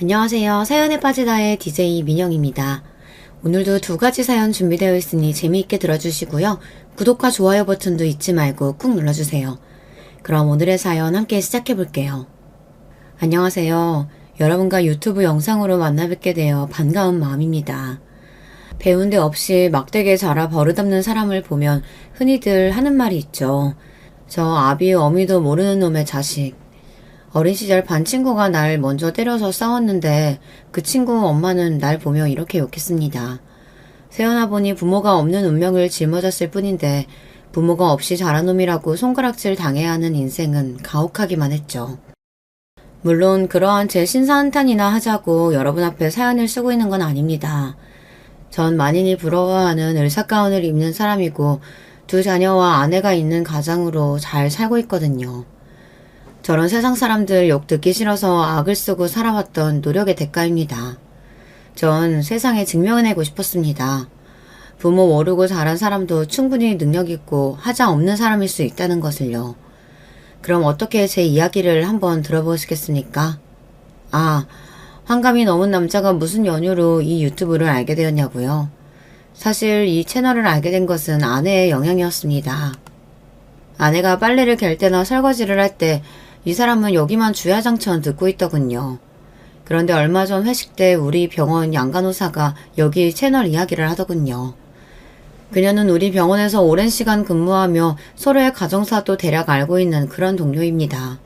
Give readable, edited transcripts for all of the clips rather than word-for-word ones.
안녕하세요. 사연에 빠지다의 DJ 민영입니다. 오늘도 두 가지 사연 준비되어 있으니 재미있게 들어주시고요. 구독과 좋아요 버튼도 잊지 말고 꾹 눌러주세요. 그럼 오늘의 사연 함께 시작해볼게요. 안녕하세요. 여러분과 유튜브 영상으로 만나 뵙게 되어 반가운 마음입니다. 배운 데 없이 막대기에 자라 버릇없는 사람을 보면 흔히들 하는 말이 있죠. 저 아비 어미도 모르는 놈의 자식. 어린 시절 반 친구가 날 먼저 때려서 싸웠는데 그 친구 엄마는 날 보며 이렇게 욕했습니다. 태어나 보니 부모가 없는 운명을 짊어졌을 뿐인데 부모가 없이 자란 놈이라고 손가락질 당해야 하는 인생은 가혹하기만 했죠. 물론 그러한 제 신사한탄이나 하자고 여러분 앞에 사연을 쓰고 있는 건 아닙니다. 전 만인이 부러워하는 을사가운을 입는 사람이고 두 자녀와 아내가 있는 가장으로 잘 살고 있거든요. 저런 세상 사람들 욕 듣기 싫어서 악을 쓰고 살아왔던 노력의 대가입니다. 전 세상에 증명해내고 싶었습니다. 부모 모르고 자란 사람도 충분히 능력 있고 하자 없는 사람일 수 있다는 것을요. 그럼 어떻게 제 이야기를 한번 들어보시겠습니까? 환감이 넘은 남자가 무슨 연유로 이 유튜브를 알게 되었냐고요? 사실 이 채널을 알게 된 것은 아내의 영향이었습니다. 아내가 빨래를 갤 때나 설거지를 할 때 이 사람은 여기만 주야장천 듣고 있더군요. 그런데 얼마 전 회식 때 우리 병원 양간호사가 여기 채널 이야기를 하더군요. 그녀는 우리 병원에서 오랜 시간 근무하며 서로의 가정사도 대략 알고 있는 그런 동료입니다.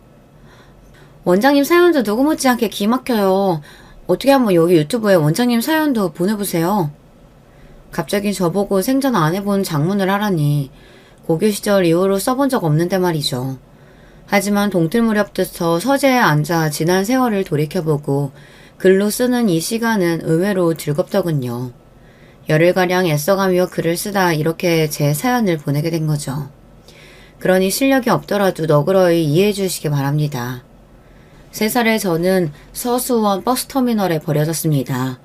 원장님 사연도 누구 못지않게 기막혀요. 어떻게 한번 여기 유튜브에 원장님 사연도 보내보세요. 갑자기 저보고 생전 안 해본 장문을 하라니 고교 시절 이후로 써본 적 없는데 말이죠. 하지만 동틀 무렵부터 서재에 앉아 지난 세월을 돌이켜보고 글로 쓰는 이 시간은 의외로 즐겁더군요. 열흘가량 애써가며 글을 쓰다 이렇게 제 사연을 보내게 된 거죠. 그러니 실력이 없더라도 너그러이 이해해 주시기 바랍니다. 3살의 저는 서수원 버스터미널에 버려졌습니다.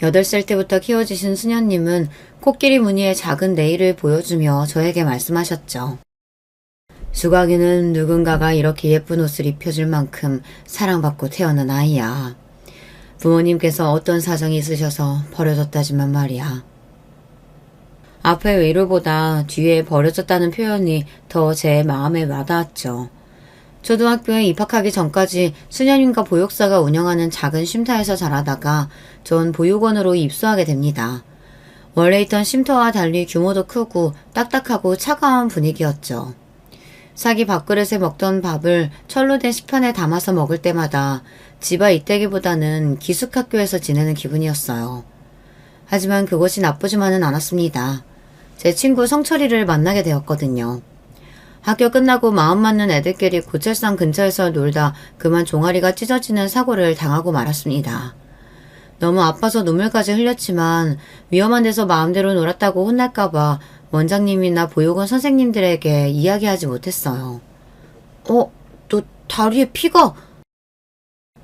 8살 때부터 키워주신 수녀님은 코끼리 무늬의 작은 네일을 보여주며 저에게 말씀하셨죠. 수각이는 누군가가 이렇게 예쁜 옷을 입혀줄 만큼 사랑받고 태어난 아이야. 부모님께서 어떤 사정이 있으셔서 버려졌다지만 말이야. 앞의 위로보다 뒤에 버려졌다는 표현이 더 제 마음에 와닿았죠. 초등학교에 입학하기 전까지 수녀님과 보육사가 운영하는 작은 쉼터에서 자라다가 전 보육원으로 입소하게 됩니다. 원래 있던 쉼터와 달리 규모도 크고 딱딱하고 차가운 분위기였죠. 자기 밥그릇에 먹던 밥을 철로 된 식판에 담아서 먹을 때마다 집안 이때기보다는 기숙학교에서 지내는 기분이었어요. 하지만 그것이 나쁘지만은 않았습니다. 제 친구 성철이를 만나게 되었거든요. 학교 끝나고 마음 맞는 애들끼리 고철산 근처에서 놀다 그만 종아리가 찢어지는 사고를 당하고 말았습니다. 너무 아파서 눈물까지 흘렸지만 위험한 데서 마음대로 놀았다고 혼날까봐 원장님이나 보육원 선생님들에게 이야기하지 못했어요. 너 다리에 피가...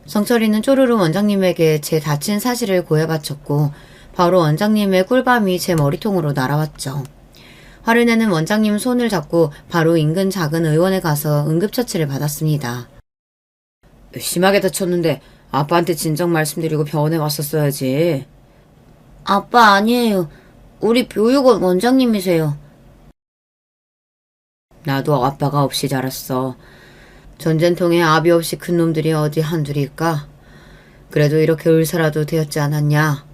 성철이는 쪼르르 원장님에게 제 다친 사실을 고해바쳤고 바로 원장님의 꿀밤이 제 머리통으로 날아왔죠. 화를 내는 원장님 손을 잡고 바로 인근 작은 의원에 가서 응급처치를 받았습니다. 심하게 다쳤는데 아빠한테 진작 말씀드리고 병원에 왔었어야지. 아빠 아니에요. 우리 보육원 원장님이세요. 나도 아빠가 없이 자랐어. 전쟁통에 아비 없이 큰 놈들이 어디 한둘일까? 그래도 이렇게 을사라도 되었지 않았냐?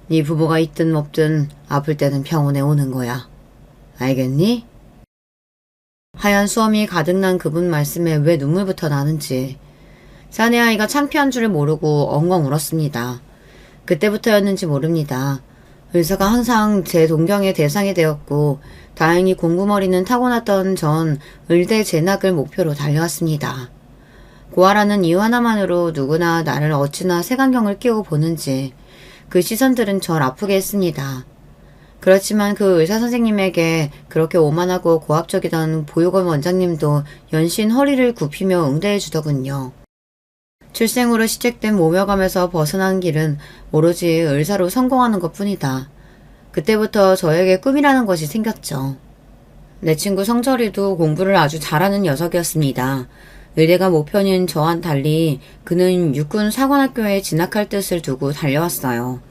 네 부모가 있든 없든 아플 때는 병원에 오는 거야. 알겠니? 하얀 수염이 가득 난 그분 말씀에 왜 눈물부터 나는지. 사내 아이가 창피한 줄을 모르고 엉엉 울었습니다. 그때부터였는지 모릅니다. 의사가 항상 제 동경의 대상이 되었고 다행히 공부머리는 타고났던 전 의대 진학을 목표로 달려왔습니다. 고아라는 이유 하나만으로 누구나 나를 어찌나 색안경을 끼고 보는지 그 시선들은 절 아프게 했습니다. 그렇지만 그 의사선생님에게 그렇게 오만하고 고압적이던 보육원 원장님도 연신 허리를 굽히며 응대해 주더군요. 출생으로 시작된 모멸감에서 벗어난 길은 오로지 의사로 성공하는 것뿐이다. 그때부터 저에게 꿈이라는 것이 생겼죠. 내 친구 성철이도 공부를 아주 잘하는 녀석이었습니다. 의대가 목표인 저와는 달리 그는 육군 사관학교에 진학할 뜻을 두고 달려왔어요.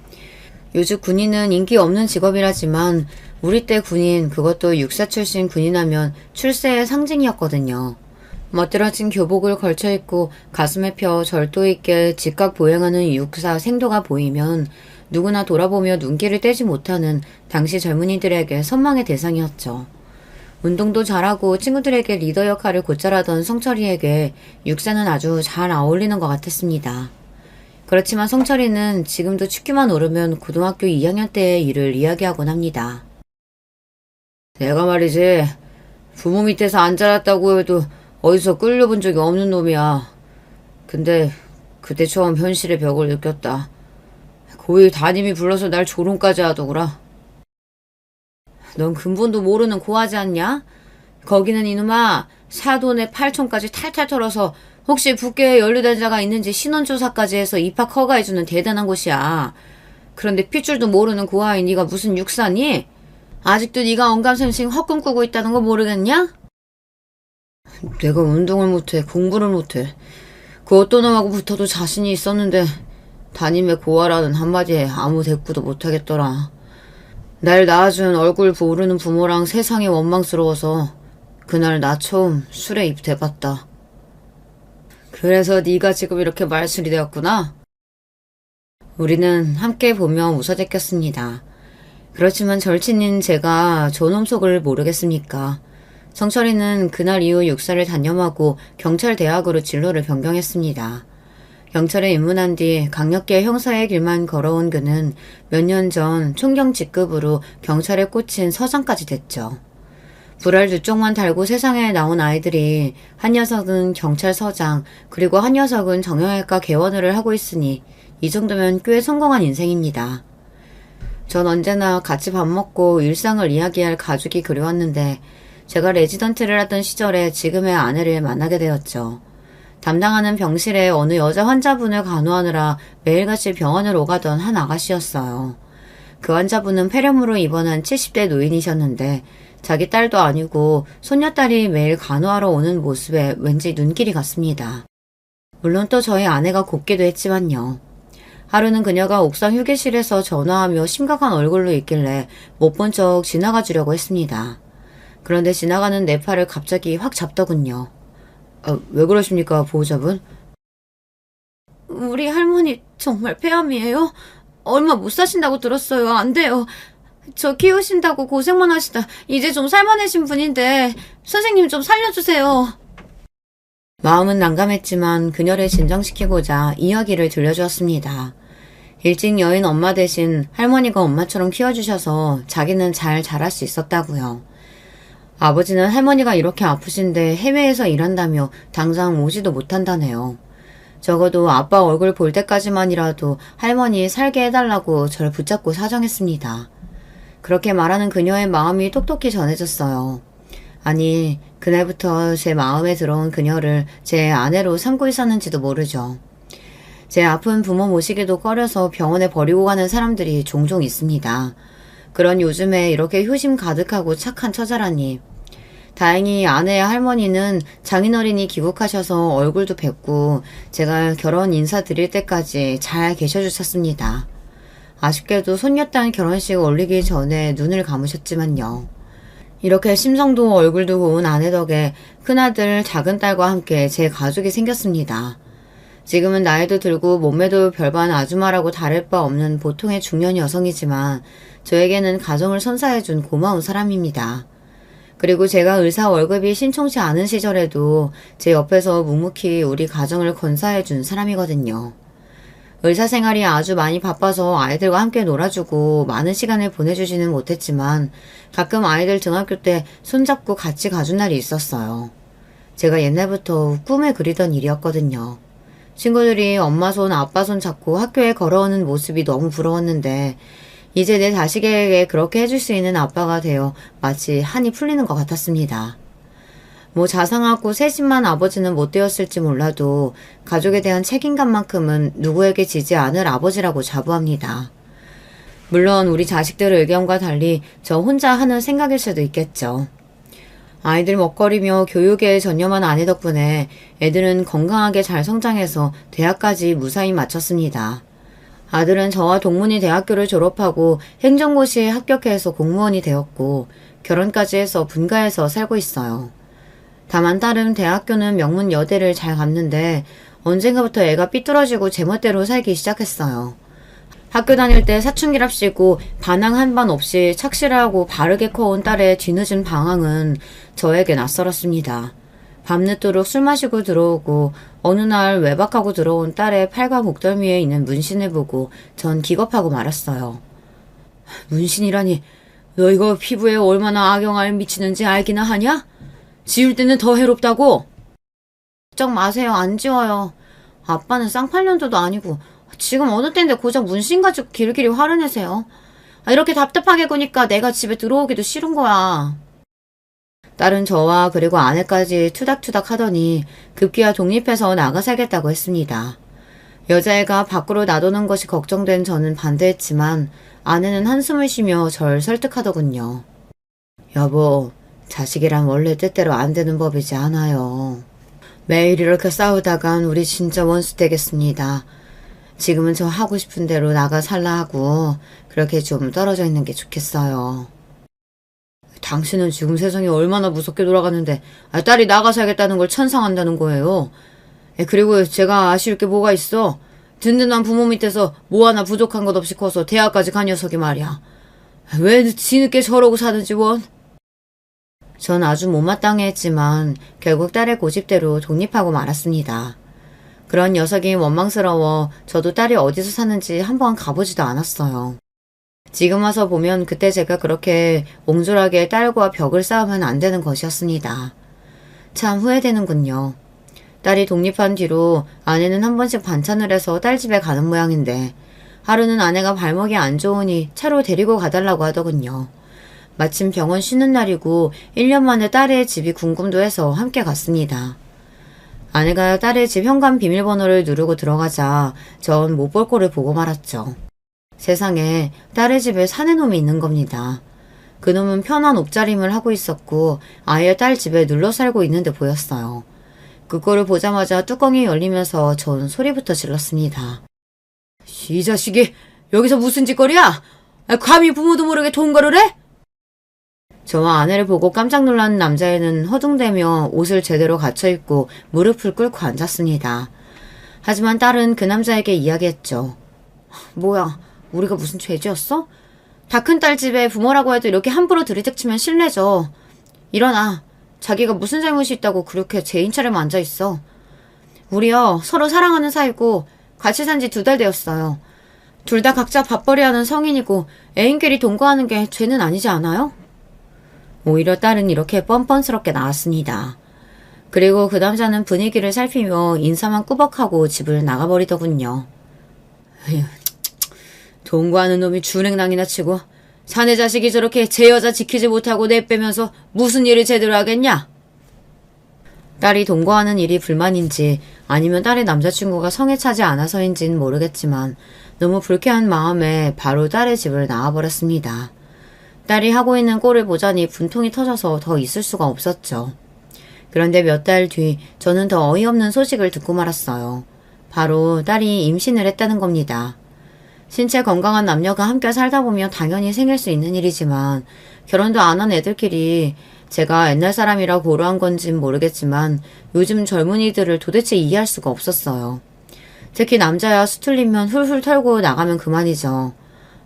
요즘 군인은 인기 없는 직업이라지만 우리 때 군인, 그것도 육사 출신 군인하면 출세의 상징이었거든요. 멋들어진 교복을 걸쳐 입고 가슴에 펴 절도 있게 직각 보행하는 육사 생도가 보이면 누구나 돌아보며 눈길을 떼지 못하는 당시 젊은이들에게 선망의 대상이었죠. 운동도 잘하고 친구들에게 리더 역할을 곧잘 하던 성철이에게 육사는 아주 잘 어울리는 것 같았습니다. 그렇지만 성철이는 지금도 춥기만 오르면 고등학교 2학년 때의 일을 이야기하곤 합니다. 내가 말이지, 부모 밑에서 안 자랐다고 해도 어디서 끌려본 적이 없는 놈이야. 근데 그때 처음 현실의 벽을 느꼈다. 고일 담임이 불러서 날 조롱까지 하더구라. 넌 근본도 모르는 고하지 않냐? 거기는 이놈아 사돈의 8촌까지 탈탈 털어서 혹시 북계에 연루된 자가 있는지 신원조사까지 해서 입학 허가해주는 대단한 곳이야. 그런데 핏줄도 모르는 고아인 네가 무슨 육사니? 아직도 네가 언감생심 헛꿈 꾸고 있다는 거 모르겠냐? 내가 운동을 못해, 공부를 못해. 그 어떤 놈하고 붙어도 자신이 있었는데 담임의 고아라는 한마디에 아무 대꾸도 못하겠더라. 날 낳아준 얼굴 모르는 부모랑 세상이 원망스러워서 그날 나 처음 술에 입 대봤다. 그래서 네가 지금 이렇게 말술이 되었구나? 우리는 함께 보며 웃어제꼈습니다. 그렇지만 절친인 제가 저놈 속을 모르겠습니까? 성철이는 그날 이후 육사를 단념하고 경찰대학으로 진로를 변경했습니다. 경찰에 입문한 뒤 강력계 형사의 길만 걸어온 그는 몇 년 전 총경 직급으로 경찰에 꽂힌 서장까지 됐죠. 불알 두 쪽만 달고 세상에 나온 아이들이 한 녀석은 경찰서장, 그리고 한 녀석은 정형외과 개원을 하고 있으니 이 정도면 꽤 성공한 인생입니다. 전 언제나 같이 밥 먹고 일상을 이야기할 가족이 그리웠는데 제가 레지던트를 하던 시절에 지금의 아내를 만나게 되었죠. 담당하는 병실에 어느 여자 환자분을 간호하느라 매일같이 병원을 오가던 한 아가씨였어요. 그 환자분은 폐렴으로 입원한 70대 노인이셨는데 자기 딸도 아니고 손녀딸이 매일 간호하러 오는 모습에 왠지 눈길이 갔습니다. 물론 또 저희 아내가 곱기도 했지만요. 하루는 그녀가 옥상 휴게실에서 전화하며 심각한 얼굴로 있길래 못 본 척 지나가 주려고 했습니다. 그런데 지나가는 내 팔을 갑자기 확 잡더군요. 왜 그러십니까, 보호자분? 우리 할머니 정말 폐암이에요? 얼마 못 사신다고 들었어요. 안 돼요. 저 키우신다고 고생만 하시다 이제 좀 살만해진 분인데 선생님 좀 살려주세요. 마음은 난감했지만 그녀를 진정시키고자 이야기를 들려주었습니다. 일찍 여인 엄마 대신 할머니가 엄마처럼 키워주셔서 자기는 잘 자랄 수 있었다고요. 아버지는 할머니가 이렇게 아프신데 해외에서 일한다며 당장 오지도 못한다네요. 적어도 아빠 얼굴 볼 때까지만이라도 할머니 살게 해달라고 절 붙잡고 사정했습니다. 그렇게 말하는 그녀의 마음이 똑똑히 전해졌어요. 아니, 그날부터 제 마음에 들어온 그녀를 제 아내로 삼고 있었는지도 모르죠. 제 아픈 부모 모시기도 꺼려서 병원에 버리고 가는 사람들이 종종 있습니다. 그런 요즘에 이렇게 효심 가득하고 착한 처자라니. 다행히 아내의 할머니는 장인어른이 귀국하셔서 얼굴도 뵙고 제가 결혼 인사드릴 때까지 잘 계셔주셨습니다. 아쉽게도 손녀딸 결혼식 올리기 전에 눈을 감으셨지만요. 이렇게 심성도 얼굴도 고운 아내 덕에 큰아들 작은딸과 함께 제 가족이 생겼습니다. 지금은 나이도 들고 몸매도 별반 아주마라고 다를 바 없는 보통의 중년 여성이지만 저에게는 가정을 선사해준 고마운 사람입니다. 그리고 제가 의사 월급이 심청치 않은 시절에도 제 옆에서 묵묵히 우리 가정을 건사해준 사람이거든요. 의사 생활이 아주 많이 바빠서 아이들과 함께 놀아주고 많은 시간을 보내주지는 못했지만 가끔 아이들 등학교 때 손잡고 같이 가준 날이 있었어요. 제가 옛날부터 꿈에 그리던 일이었거든요. 친구들이 엄마 손, 아빠 손 잡고 학교에 걸어오는 모습이 너무 부러웠는데 이제 내 자식에게 그렇게 해줄 수 있는 아빠가 되어 마치 한이 풀리는 것 같았습니다. 뭐 자상하고 세심한 아버지는 못 되었을지 몰라도 가족에 대한 책임감만큼은 누구에게 지지 않을 아버지라고 자부합니다. 물론 우리 자식들 의견과 달리 저 혼자 하는 생각일 수도 있겠죠. 아이들 먹거리며 교육에 전념한 아내 덕분에 애들은 건강하게 잘 성장해서 대학까지 무사히 마쳤습니다. 아들은 저와 동문이 대학교를 졸업하고 행정고시에 합격해서 공무원이 되었고 결혼까지 해서 분가해서 살고 있어요. 다만 딸은 대학교는 명문 여대를 잘 갔는데 언젠가부터 애가 삐뚤어지고 제멋대로 살기 시작했어요. 학교 다닐 때 사춘기랍시고 반항 한 번 없이 착실하고 바르게 커온 딸의 뒤늦은 방황은 저에게 낯설었습니다. 밤늦도록 술 마시고 들어오고 어느 날 외박하고 들어온 딸의 팔과 목덜미에 있는 문신을 보고 전 기겁하고 말았어요. 문신이라니, 너 이거 피부에 얼마나 악영향을 미치는지 알기나 하냐? 지울 때는 더 해롭다고? 걱정 마세요. 안 지워요. 아빠는 쌍팔년도도 아니고 지금 어느 때인데 고작 문신 가지고 길길이 화를 내세요. 이렇게 답답하게 구니까 내가 집에 들어오기도 싫은 거야. 딸은 저와 그리고 아내까지 투닥투닥 하더니 급기야 독립해서 나가 살겠다고 했습니다. 여자애가 밖으로 놔두는 것이 걱정된 저는 반대했지만 아내는 한숨을 쉬며 절 설득하더군요. 여보, 자식이란 원래 뜻대로 안 되는 법이지 않아요. 매일 이렇게 싸우다간 우리 진짜 원수 되겠습니다. 지금은 저 하고 싶은 대로 나가 살라 하고 그렇게 좀 떨어져 있는 게 좋겠어요. 당신은 지금 세상이 얼마나 무섭게 돌아가는데 딸이 나가 살겠다는 걸 찬성한다는 거예요. 그리고 제가 아쉬울 게 뭐가 있어. 든든한 부모 밑에서 뭐 하나 부족한 것 없이 커서 대학까지 간 녀석이 말이야. 왜 뒤늦게 저러고 사는지 원. 전 아주 못마땅해 했지만 결국 딸의 고집대로 독립하고 말았습니다. 그런 녀석이 원망스러워 저도 딸이 어디서 사는지 한번 가보지도 않았어요. 지금 와서 보면 그때 제가 그렇게 옹졸하게 딸과 벽을 쌓으면 안 되는 것이었습니다. 참 후회되는군요. 딸이 독립한 뒤로 아내는 한 번씩 반찬을 해서 딸 집에 가는 모양인데 하루는 아내가 발목이 안 좋으니 차로 데리고 가달라고 하더군요. 마침 병원 쉬는 날이고 1년 만에 딸의 집이 궁금도 해서 함께 갔습니다. 아내가 딸의 집 현관 비밀번호를 누르고 들어가자 전 못 볼 꼴을 보고 말았죠. 세상에 딸의 집에 사내 놈이 있는 겁니다. 그놈은 편한 옷차림을 하고 있었고 아예 딸 집에 눌러 살고 있는데 보였어요. 그거를 보자마자 뚜껑이 열리면서 전 소리부터 질렀습니다. 이 자식이 여기서 무슨 짓거리야? 감히 부모도 모르게 동거를 해? 저와 아내를 보고 깜짝 놀란 남자애는 허둥대며 옷을 제대로 갖춰입고 무릎을 꿇고 앉았습니다. 하지만 딸은 그 남자에게 이야기했죠. 뭐야, 우리가 무슨 죄지었어? 다 큰 딸 집에 부모라고 해도 이렇게 함부로 들이닥치면 실례죠. 일어나. 자기가 무슨 잘못이 있다고 그렇게 죄인 차려만 앉아있어. 우리요, 서로 사랑하는 사이고 같이 산 지 2달 되었어요. 둘 다 각자 밥벌이하는 성인이고 애인끼리 동거하는 게 죄는 아니지 않아요? 오히려 딸은 이렇게 뻔뻔스럽게 나왔습니다. 그리고 그 남자는 분위기를 살피며 인사만 꾸벅하고 집을 나가버리더군요. 에휴, 동거하는 놈이 준행랑이나 치고 자네 자식이 저렇게 제 여자 지키지 못하고 내빼면서 무슨 일을 제대로 하겠냐? 딸이 동거하는 일이 불만인지 아니면 딸의 남자친구가 성에 차지 않아서인지는 모르겠지만 너무 불쾌한 마음에 바로 딸의 집을 나와버렸습니다. 딸이 하고 있는 꼴을 보자니 분통이 터져서 더 있을 수가 없었죠. 그런데 몇 달 뒤 저는 더 어이없는 소식을 듣고 말았어요. 바로 딸이 임신을 했다는 겁니다. 신체 건강한 남녀가 함께 살다 보면 당연히 생길 수 있는 일이지만 결혼도 안 한 애들끼리 제가 옛날 사람이라 고루한 건진 모르겠지만 요즘 젊은이들을 도대체 이해할 수가 없었어요. 특히 남자야 수틀리면 훌훌 털고 나가면 그만이죠.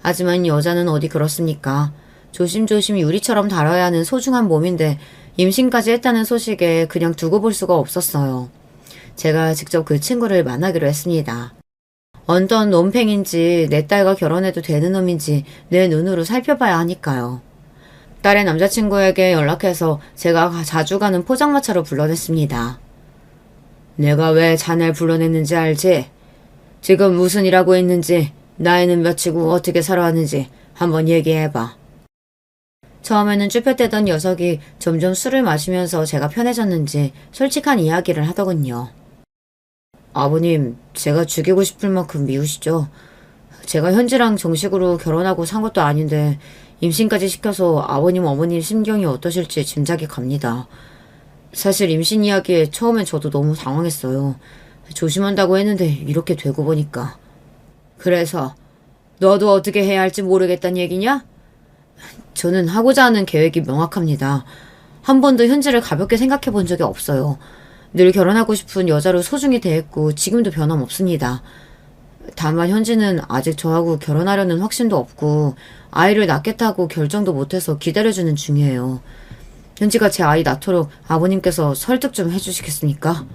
하지만 여자는 어디 그렇습니까? 조심조심 유리처럼 다뤄야 하는 소중한 몸인데 임신까지 했다는 소식에 그냥 두고 볼 수가 없었어요. 제가 직접 그 친구를 만나기로 했습니다. 어떤 놈팽인지 내 딸과 결혼해도 되는 놈인지 내 눈으로 살펴봐야 하니까요. 딸의 남자친구에게 연락해서 제가 자주 가는 포장마차로 불러냈습니다. 내가 왜 자네를 불러냈는지 알지? 지금 무슨 일 하고 있는지, 나이는 몇이고 어떻게 살아왔는지 한번 얘기해봐. 처음에는 쭈뼛대던 녀석이 점점 술을 마시면서 제가 편해졌는지 솔직한 이야기를 하더군요. 아버님, 제가 죽이고 싶을 만큼 미우시죠? 제가 현지랑 정식으로 결혼하고 산 것도 아닌데 임신까지 시켜서 아버님 어머님 심경이 어떠실지 짐작이 갑니다. 사실 임신 이야기에 처음엔 저도 너무 당황했어요. 조심한다고 했는데 이렇게 되고 보니까. 그래서 너도 어떻게 해야 할지 모르겠단 얘기냐? 저는 하고자 하는 계획이 명확합니다. 한 번도 현지를 가볍게 생각해 본 적이 없어요. 늘 결혼하고 싶은 여자로 소중히 대했고 지금도 변함없습니다. 다만 현지는 아직 저하고 결혼하려는 확신도 없고 아이를 낳겠다고 결정도 못해서 기다려주는 중이에요. 현지가 제 아이 낳도록 아버님께서 설득 좀 해주시겠습니까?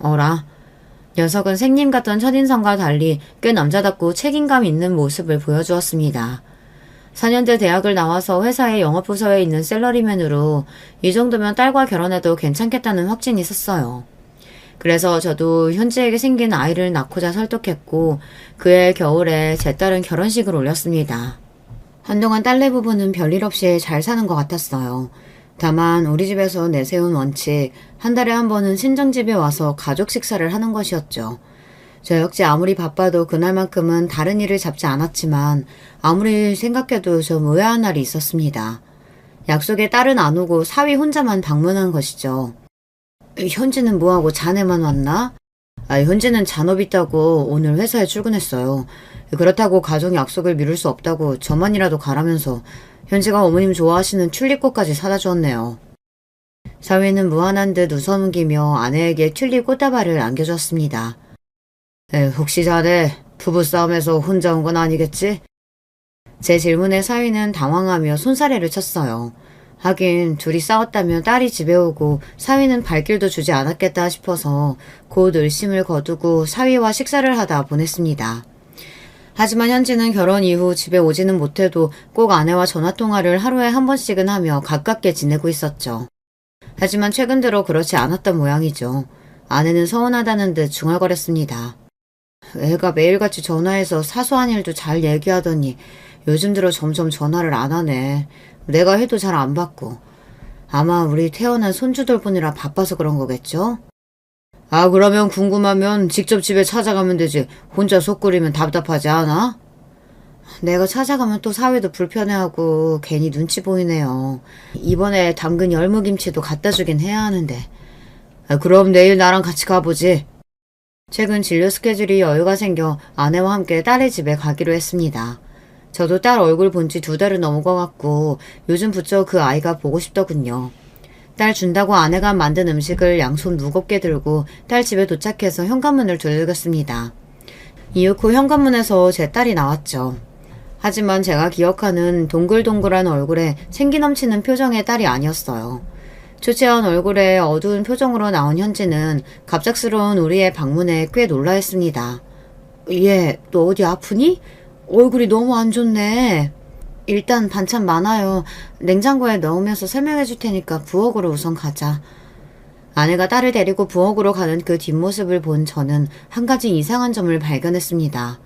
어라. 녀석은 생님 같던 첫인상과 달리 꽤 남자답고 책임감 있는 모습을 보여주었습니다. 4년제 대학을 나와서 회사의 영업부서에 있는 샐러리맨으로 이 정도면 딸과 결혼해도 괜찮겠다는 확신이 있었어요. 그래서 저도 현지에게 생긴 아이를 낳고자 설득했고 그해 겨울에 제 딸은 결혼식을 올렸습니다. 한동안 딸네 부부는 별일 없이 잘 사는 것 같았어요. 다만 우리 집에서 내세운 원칙, 한 달에 한 번은 친정집에 와서 가족 식사를 하는 것이었죠. 저 역시 아무리 바빠도 그날만큼은 다른 일을 잡지 않았지만 아무리 생각해도 좀 의아한 날이 있었습니다. 약속에 딸은 안 오고 사위 혼자만 방문한 것이죠. 현지는 뭐하고 자네만 왔나? 현지는 잔업 있다고 오늘 회사에 출근했어요. 그렇다고 가족 약속을 미룰 수 없다고 저만이라도 가라면서 현지가 어머님 좋아하시는 튤립꽃까지 사다 주었네요. 사위는 무한한 듯 웃어넘기며 아내에게 튤립 꽃다발을 안겨줬습니다. 혹시 자네 부부싸움에서 혼자 온 건 아니겠지? 제 질문에 사위는 당황하며 손사래를 쳤어요. 하긴 둘이 싸웠다면 딸이 집에 오고 사위는 발길도 주지 않았겠다 싶어서 곧 의심을 거두고 사위와 식사를 하다 보냈습니다. 하지만 현지는 결혼 이후 집에 오지는 못해도 꼭 아내와 전화통화를 하루에 한 번씩은 하며 가깝게 지내고 있었죠. 하지만 최근 들어 그렇지 않았던 모양이죠. 아내는 서운하다는 듯 중얼거렸습니다. 애가 매일같이 전화해서 사소한 일도 잘 얘기하더니 요즘 들어 점점 전화를 안 하네. 내가 해도 잘 안 받고. 아마 우리 태어난 손주 돌보느라 바빠서 그런 거겠죠? 그러면 궁금하면 직접 집에 찾아가면 되지. 혼자 속 끓이면 답답하지 않아? 내가 찾아가면 또 사위도 불편해하고 괜히 눈치 보이네요. 이번에 담근 열무김치도 갖다 주긴 해야 하는데. 그럼 내일 나랑 같이 가보지. 최근 진료 스케줄이 여유가 생겨 아내와 함께 딸의 집에 가기로 했습니다. 저도 딸 얼굴 본 지 2달은 넘은 것 같고 요즘 부쩍 그 아이가 보고 싶더군요. 딸 준다고 아내가 만든 음식을 양손 무겁게 들고 딸 집에 도착해서 현관문을 두들겼습니다. 이윽 후 현관문에서 제 딸이 나왔죠. 하지만 제가 기억하는 동글동글한 얼굴에 생기 넘치는 표정의 딸이 아니었어요. 초췌한 얼굴에 어두운 표정으로 나온 현지는 갑작스러운 우리의 방문에 꽤 놀라했습니다. 얘, 너 어디 아프니? 얼굴이 너무 안 좋네. 일단 반찬 많아요. 냉장고에 넣으면서 설명해 줄 테니까 부엌으로 우선 가자. 아내가 딸을 데리고 부엌으로 가는 그 뒷모습을 본 저는 한 가지 이상한 점을 발견했습니다.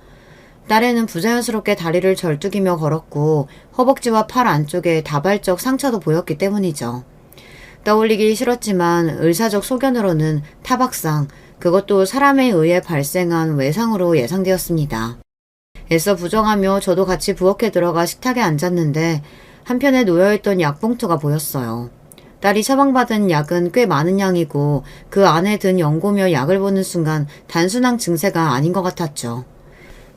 딸애는 부자연스럽게 다리를 절뚝이며 걸었고 허벅지와 팔 안쪽에 다발적 상처도 보였기 때문이죠. 떠올리기 싫었지만 의사적 소견으로는 타박상, 그것도 사람에 의해 발생한 외상으로 예상되었습니다. 애써 부정하며 저도 같이 부엌에 들어가 식탁에 앉았는데 한편에 놓여있던 약봉투가 보였어요. 딸이 처방받은 약은 꽤 많은 양이고 그 안에 든 연고며 약을 보는 순간 단순한 증세가 아닌 것 같았죠.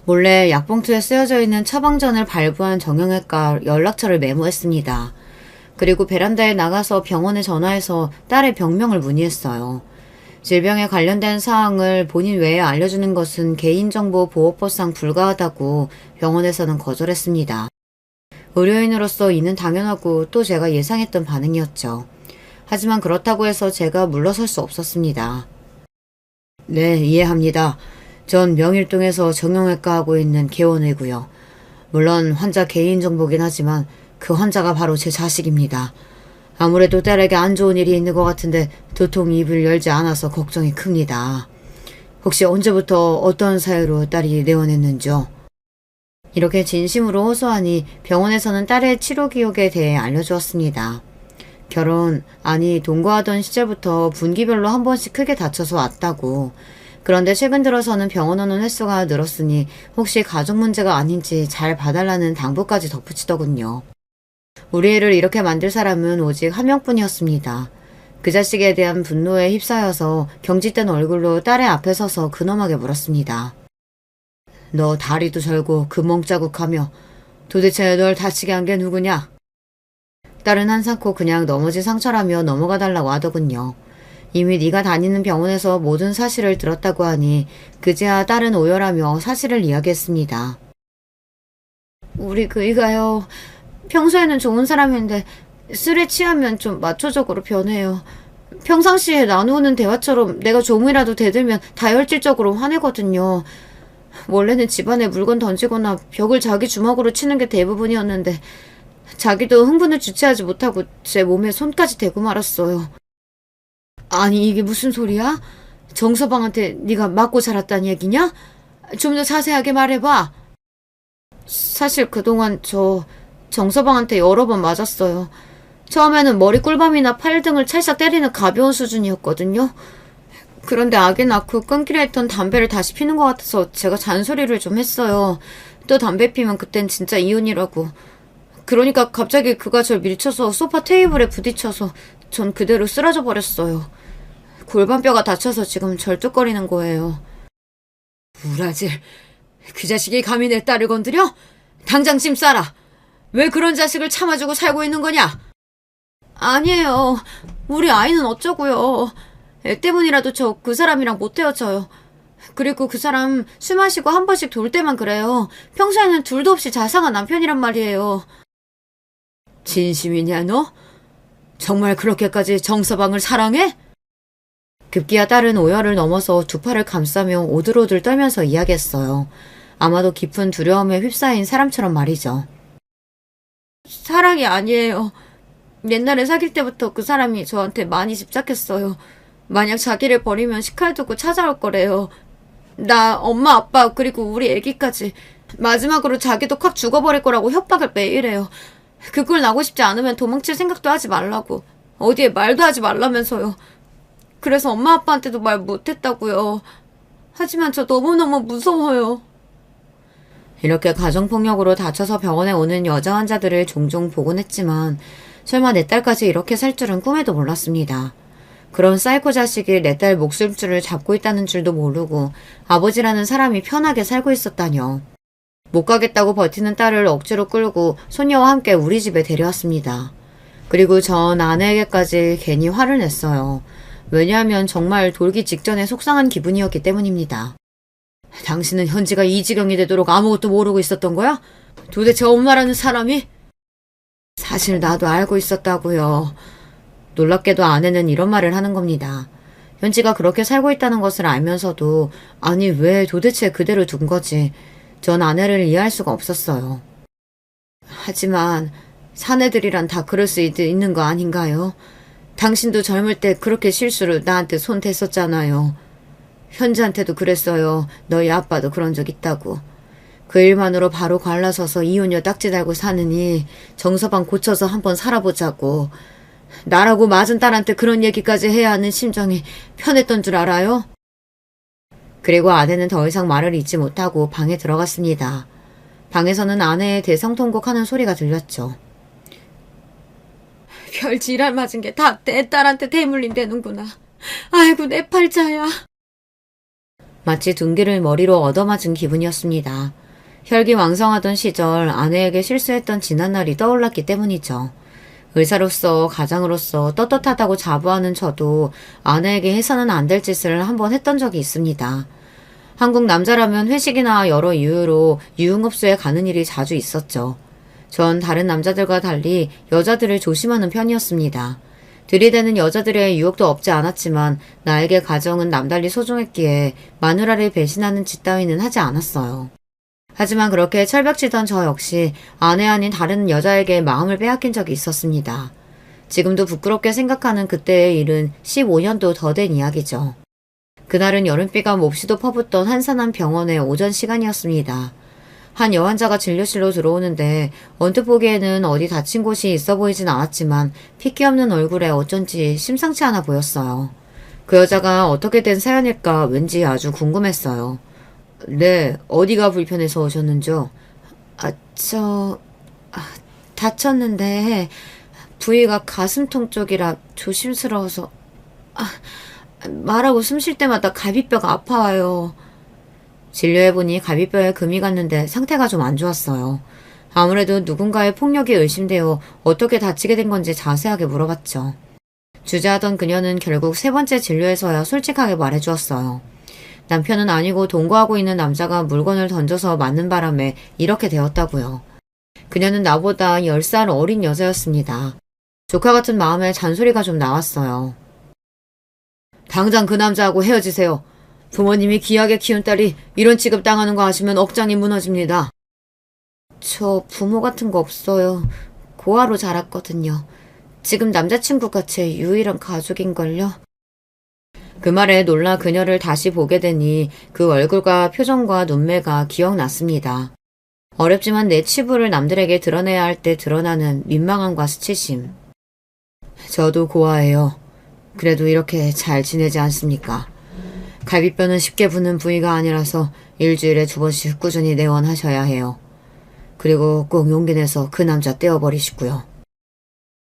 몰래 약봉투에 쓰여져 있는 처방전을 발부한 정형외과 연락처를 메모했습니다. 그리고 베란다에 나가서 병원에 전화해서 딸의 병명을 문의했어요. 질병에 관련된 사항을 본인 외에 알려주는 것은 개인정보 보호법상 불가하다고 병원에서는 거절했습니다. 의료인으로서 이는 당연하고 또 제가 예상했던 반응이었죠. 하지만 그렇다고 해서 제가 물러설 수 없었습니다. 네, 이해합니다. 전 명일동에서 정형외과 하고 있는 개원이고요. 물론 환자 개인정보긴 하지만 그 환자가 바로 제 자식입니다. 아무래도 딸에게 안 좋은 일이 있는 것 같은데 도통 입을 열지 않아서 걱정이 큽니다. 혹시 언제부터 어떤 사유로 딸이 내원했는지요? 이렇게 진심으로 호소하니 병원에서는 딸의 치료 기록에 대해 알려주었습니다. 동거하던 시절부터 분기별로 한 번씩 크게 다쳐서 왔다고. 그런데 최근 들어서는 병원 오는 횟수가 늘었으니 혹시 가족 문제가 아닌지 잘 봐달라는 당부까지 덧붙이더군요. 우리 애를 이렇게 만들 사람은 오직 한 명뿐이었습니다. 그 자식에 대한 분노에 휩싸여서 경직된 얼굴로 딸의 앞에 서서 근엄하게 물었습니다. 너 다리도 절고 금멍자국하며 도대체 널 다치게 한 게 누구냐? 딸은 한사코 그냥 넘어진 상처라며 넘어가 달라고 하더군요. 이미 네가 다니는 병원에서 모든 사실을 들었다고 하니 그제야 딸은 오열하며 사실을 이야기했습니다. 우리 그이가요. 평소에는 좋은 사람인데 술에 취하면 좀 마초적으로 변해요. 평상시에 나누는 대화처럼 내가 조금이라도 대들면 다혈질적으로 화내거든요. 원래는 집안에 물건 던지거나 벽을 자기 주먹으로 치는 게 대부분이었는데 자기도 흥분을 주체하지 못하고 제 몸에 손까지 대고 말았어요. 아니 이게 무슨 소리야? 정서방한테 네가 맞고 자랐다는 얘기냐? 좀 더 자세하게 말해봐. 사실 그동안 저 정서방한테 여러 번 맞았어요. 처음에는 머리 꿀밤이나 팔 등을 찰싹 때리는 가벼운 수준이었거든요. 그런데 아기 낳고 끊기로 했던 담배를 다시 피는 것 같아서 제가 잔소리를 좀 했어요. 또 담배 피면 그땐 진짜 이혼이라고. 그러니까 갑자기 그가 절 밀쳐서 소파 테이블에 부딪혀서 전 그대로 쓰러져 버렸어요. 골반뼈가 다쳐서 지금 절뚝거리는 거예요. 우라질, 그 자식이 감히 내 딸을 건드려? 당장 짐 싸라. 왜 그런 자식을 참아주고 살고 있는 거냐? 아니에요. 우리 아이는 어쩌고요. 애 때문이라도 저 그 사람이랑 못 헤어져요. 그리고 그 사람 술 마시고 한 번씩 돌 때만 그래요. 평소에는 둘도 없이 자상한 남편이란 말이에요. 진심이냐 너? 정말 그렇게까지 정서방을 사랑해? 급기야 딸은 오열을 넘어서 두 팔을 감싸며 오들오들 떨면서 이야기했어요. 아마도 깊은 두려움에 휩싸인 사람처럼 말이죠. 사랑이 아니에요. 옛날에 사귈 때부터 그 사람이 저한테 많이 집착했어요. 만약 자기를 버리면 시칼 두고 찾아올 거래요. 나, 엄마, 아빠, 그리고 우리 애기까지. 마지막으로 자기도 콱 죽어버릴 거라고 협박을 매일 해요. 그걸 나고 싶지 않으면 도망칠 생각도 하지 말라고. 어디에 말도 하지 말라면서요. 그래서 엄마 아빠한테도 말 못했다고요. 하지만 저 너무너무 무서워요. 이렇게 가정폭력으로 다쳐서 병원에 오는 여자 환자들을 종종 보곤 했지만 설마 내 딸까지 이렇게 살 줄은 꿈에도 몰랐습니다. 그런 사이코 자식이 내 딸 목숨줄을 잡고 있다는 줄도 모르고 아버지라는 사람이 편하게 살고 있었다뇨. 못 가겠다고 버티는 딸을 억지로 끌고 손녀와 함께 우리 집에 데려왔습니다. 그리고 전 아내에게까지 괜히 화를 냈어요. 왜냐하면 정말 돌기 직전에 속상한 기분이었기 때문입니다. 당신은 현지가 이 지경이 되도록 아무것도 모르고 있었던 거야? 도대체 엄마라는 사람이? 사실 나도 알고 있었다고요. 놀랍게도 아내는 이런 말을 하는 겁니다. 현지가 그렇게 살고 있다는 것을 알면서도 아니 왜 도대체 그대로 둔 거지. 전 아내를 이해할 수가 없었어요. 하지만 사내들이란 다 그럴 수 있는 거 아닌가요? 당신도 젊을 때 그렇게 실수로 나한테 손 댔었잖아요. 현지한테도 그랬어요. 너희 아빠도 그런 적 있다고. 그 일만으로 바로 갈라서서 이혼녀 딱지 달고 사느니 정서방 고쳐서 한번 살아보자고. 나라고 맞은 딸한테 그런 얘기까지 해야 하는 심정이 편했던 줄 알아요? 그리고 아내는 더 이상 말을 잇지 못하고 방에 들어갔습니다. 방에서는 아내의 대성통곡하는 소리가 들렸죠. 별 지랄 맞은 게 다 내 딸한테 대물림되는구나. 아이고 내 팔자야. 마치 둔기를 머리로 얻어맞은 기분이었습니다. 혈기왕성하던 시절 아내에게 실수했던 지난날이 떠올랐기 때문이죠. 의사로서 가장으로서 떳떳하다고 자부하는 저도 아내에게 해서는 안 될 짓을 한번 했던 적이 있습니다. 한국 남자라면 회식이나 여러 이유로 유흥업소에 가는 일이 자주 있었죠. 전 다른 남자들과 달리 여자들을 조심하는 편이었습니다. 들이대는 여자들의 유혹도 없지 않았지만 나에게 가정은 남달리 소중했기에 마누라를 배신하는 짓 따위는 하지 않았어요. 하지만 그렇게 철벽치던 저 역시 아내 아닌 다른 여자에게 마음을 빼앗긴 적이 있었습니다. 지금도 부끄럽게 생각하는 그때의 일은 15년도 더 된 이야기죠. 그날은 여름비가 몹시도 퍼붓던 한산한 병원의 오전 시간이었습니다. 한 여환자가 진료실로 들어오는데 언뜻 보기에는 어디 다친 곳이 있어 보이진 않았지만 핏기 없는 얼굴에 어쩐지 심상치 않아 보였어요. 그 여자가 어떻게 된 사연일까 왠지 아주 궁금했어요. 네, 어디가 불편해서 오셨는지요? 아, 저... 아, 다쳤는데 부위가 가슴통 쪽이라 조심스러워서 말하고 숨 쉴 때마다 갈비뼈가 아파와요. 진료해보니 갈비뼈에 금이 갔는데 상태가 좀 안 좋았어요. 아무래도 누군가의 폭력이 의심되어 어떻게 다치게 된 건지 자세하게 물어봤죠. 주저하던 그녀는 결국 세 번째 진료에서야 솔직하게 말해주었어요. 남편은 아니고 동거하고 있는 남자가 물건을 던져서 맞는 바람에 이렇게 되었다고요. 그녀는 나보다 10살 어린 여자였습니다. 조카 같은 마음에 잔소리가 좀 나왔어요. 당장 그 남자하고 헤어지세요. 부모님이 귀하게 키운 딸이 이런 취급 당하는 거 아시면 억장이 무너집니다. 저 부모 같은 거 없어요. 고아로 자랐거든요. 지금 남자친구가 제 유일한 가족인걸요. 그 말에 놀라 그녀를 다시 보게 되니 그 얼굴과 표정과 눈매가 기억났습니다. 어렵지만 내 치부를 남들에게 드러내야 할 때 드러나는 민망함과 수치심. 저도 고아예요. 그래도 이렇게 잘 지내지 않습니까? 갈비뼈는 쉽게 부는 부위가 아니라서 일주일에 2번씩 꾸준히 내원하셔야 해요. 그리고 꼭 용기 내서 그 남자 떼어버리시고요.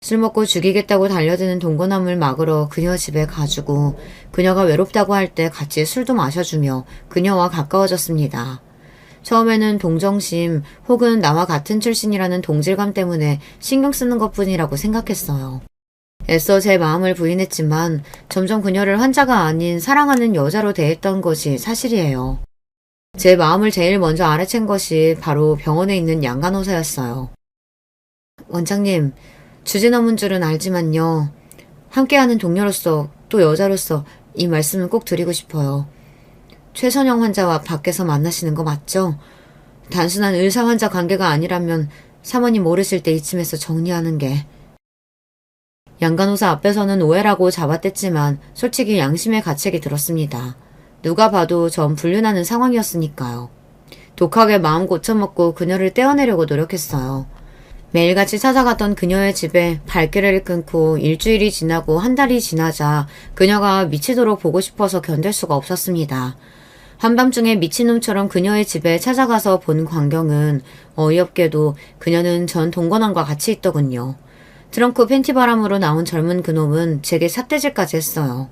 술 먹고 죽이겠다고 달려드는 동거남을 막으러 그녀 집에 가주고 그녀가 외롭다고 할 때 같이 술도 마셔주며 그녀와 가까워졌습니다. 처음에는 동정심 혹은 나와 같은 출신이라는 동질감 때문에 신경 쓰는 것뿐이라고 생각했어요. 애써 제 마음을 부인했지만 점점 그녀를 환자가 아닌 사랑하는 여자로 대했던 것이 사실이에요. 제 마음을 제일 먼저 알아챈 것이 바로 병원에 있는 양간호사였어요. 원장님, 주제 넘은 줄은 알지만요. 함께하는 동료로서 또 여자로서 이 말씀을 꼭 드리고 싶어요. 최선영 환자와 밖에서 만나시는 거 맞죠? 단순한 의사-환자 관계가 아니라면 사모님 모르실 때 이쯤에서 정리하는 게. 양간호사 앞에서는 오해라고 잡아댔지만 솔직히 양심의 가책이 들었습니다. 누가 봐도 전 불륜하는 상황이었으니까요. 독하게 마음 고쳐먹고 그녀를 떼어내려고 노력했어요. 매일같이 찾아갔던 그녀의 집에 발길을 끊고 일주일이 지나고 한 달이 지나자 그녀가 미치도록 보고 싶어서 견딜 수가 없었습니다. 한밤중에 미친놈처럼 그녀의 집에 찾아가서 본 광경은 어이없게도 그녀는 전 동거남과 같이 있더군요. 트렁크 팬티바람으로 나온 젊은 그놈은 제게 삿대질까지 했어요.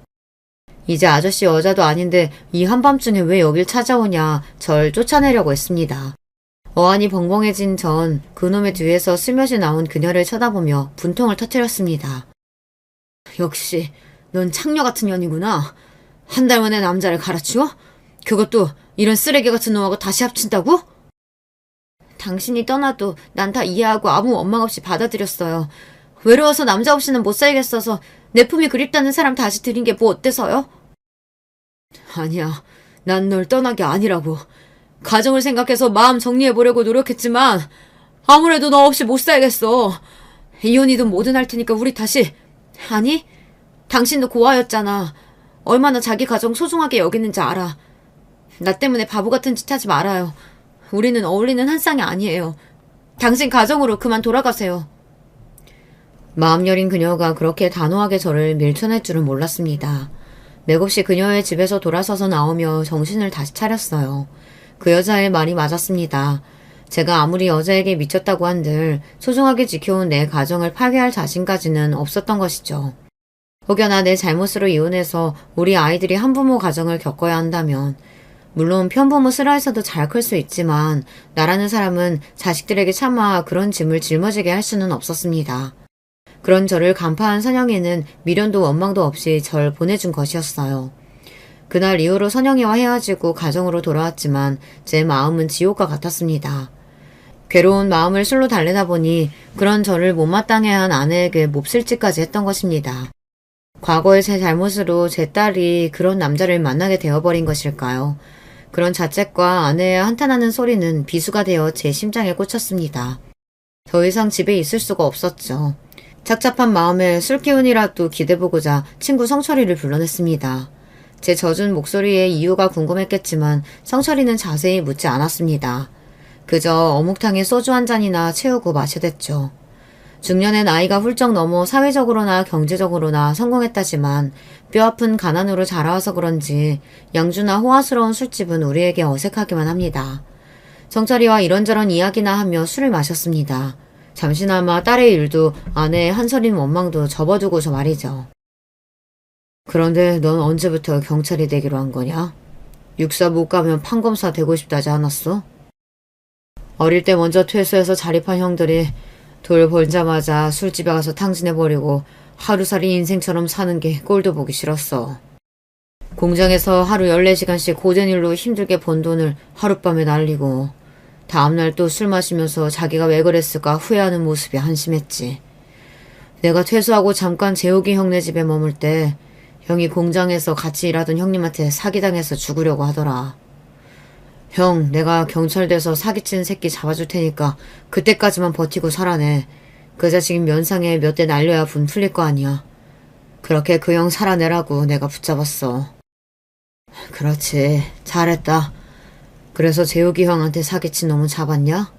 이제 아저씨 여자도 아닌데 이 한밤중에 왜 여길 찾아오냐 절 쫓아내려고 했습니다. 어안이 벙벙해진 전 그놈의 뒤에서 스며시 나온 그녀를 쳐다보며 분통을 터뜨렸습니다. 역시 넌 창녀 같은 년이구나. 한 달 만에 남자를 갈아치워? 그것도 이런 쓰레기 같은 놈하고 다시 합친다고? 당신이 떠나도 난 다 이해하고 아무 원망 없이 받아들였어요. 외로워서 남자 없이는 못 살겠어서 내 품이 그립다는 사람 다시 들인 게 뭐 어때서요? 아니야, 난 널 떠난 게 아니라고. 가정을 생각해서 마음 정리해보려고 노력했지만 아무래도 너 없이 못 살겠어. 이혼이든 뭐든 할 테니까 우리 다시. 아니, 당신도 고아였잖아. 얼마나 자기 가정 소중하게 여기는지 알아. 나 때문에 바보 같은 짓 하지 말아요. 우리는 어울리는 한 쌍이 아니에요. 당신 가정으로 그만 돌아가세요. 마음 여린 그녀가 그렇게 단호하게 저를 밀쳐낼 줄은 몰랐습니다. 맥없이 그녀의 집에서 돌아서서 나오며 정신을 다시 차렸어요. 그 여자의 말이 맞았습니다. 제가 아무리 여자에게 미쳤다고 한들 소중하게 지켜온 내 가정을 파괴할 자신까지는 없었던 것이죠. 혹여나 내 잘못으로 이혼해서 우리 아이들이 한부모 가정을 겪어야 한다면 물론 편부모 슬하에서도 잘 클 수 있지만 나라는 사람은 자식들에게 차마 그런 짐을 짊어지게 할 수는 없었습니다. 그런 저를 간파한 선영이는 미련도 원망도 없이 절 보내준 것이었어요. 그날 이후로 선영이와 헤어지고 가정으로 돌아왔지만 제 마음은 지옥과 같았습니다. 괴로운 마음을 술로 달래다 보니 그런 저를 못마땅해 한 아내에게 몹쓸짓까지 했던 것입니다. 과거의 제 잘못으로 제 딸이 그런 남자를 만나게 되어버린 것일까요? 그런 자책과 아내의 한탄하는 소리는 비수가 되어 제 심장에 꽂혔습니다. 더 이상 집에 있을 수가 없었죠. 착잡한 마음에 술 기운이라도 기대보고자 친구 성철이를 불러냈습니다. 제 젖은 목소리에 이유가 궁금했겠지만 성철이는 자세히 묻지 않았습니다. 그저 어묵탕에 소주 한 잔이나 채우고 마셔댔죠. 중년의 나이가 훌쩍 넘어 사회적으로나 경제적으로나 성공했다지만 뼈아픈 가난으로 자라와서 그런지 양주나 호화스러운 술집은 우리에게 어색하기만 합니다. 정철이와 이런저런 이야기나 하며 술을 마셨습니다. 잠시나마 딸의 일도 아내의 한서린 원망도 접어두고서 말이죠. 그런데 넌 언제부터 경찰이 되기로 한 거냐? 육사 못 가면 판검사 되고 싶다지 않았어? 어릴 때 먼저 퇴소해서 자립한 형들이 돌 벌자마자 술집에 가서 탕진해버리고 하루살이 인생처럼 사는 게 꼴도 보기 싫었어. 공장에서 하루 14시간씩 고된 일로 힘들게 번 돈을 하룻밤에 날리고 다음날 또 술 마시면서 자기가 왜 그랬을까 후회하는 모습이 한심했지. 내가 퇴소하고 잠깐 재욱이 형네 집에 머물 때 형이 공장에서 같이 일하던 형님한테 사기당해서 죽으려고 하더라. 형, 내가 경찰 돼서 사기친 새끼 잡아줄 테니까 그때까지만 버티고 살아내. 그 자식이 면상에 몇 대 날려야 분 풀릴 거 아니야. 그렇게 그 형 살아내라고 내가 붙잡았어. 그렇지, 잘했다. 그래서 재욱이 형한테 사기친 놈은 잡았냐?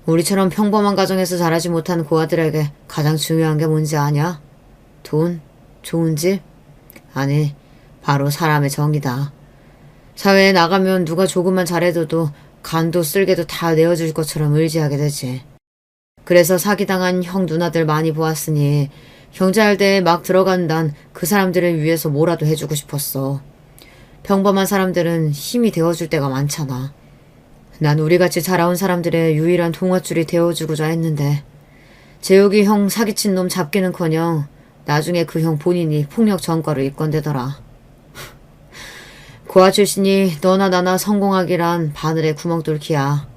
우리처럼 평범한 가정에서 자라지 못한 고아들에게 가장 중요한 게 뭔지 아냐? 돈? 좋은 집? 아니, 바로 사람의 정이다. 사회에 나가면 누가 조금만 잘해줘도 간도 쓸개도 다 내어줄 것처럼 의지하게 되지. 그래서 사기당한 형 누나들 많이 보았으니 경찰대에 막 들어간 난 그 사람들을 위해서 뭐라도 해주고 싶었어. 평범한 사람들은 힘이 되어줄 때가 많잖아. 난 우리같이 자라온 사람들의 유일한 동화줄이 되어주고자 했는데 재욱이 형 사기친 놈 잡기는커녕 나중에 그 형 본인이 폭력 전과로 입건되더라. 고아 출신이 너나 나나 성공하기란 바늘에 구멍 뚫기야.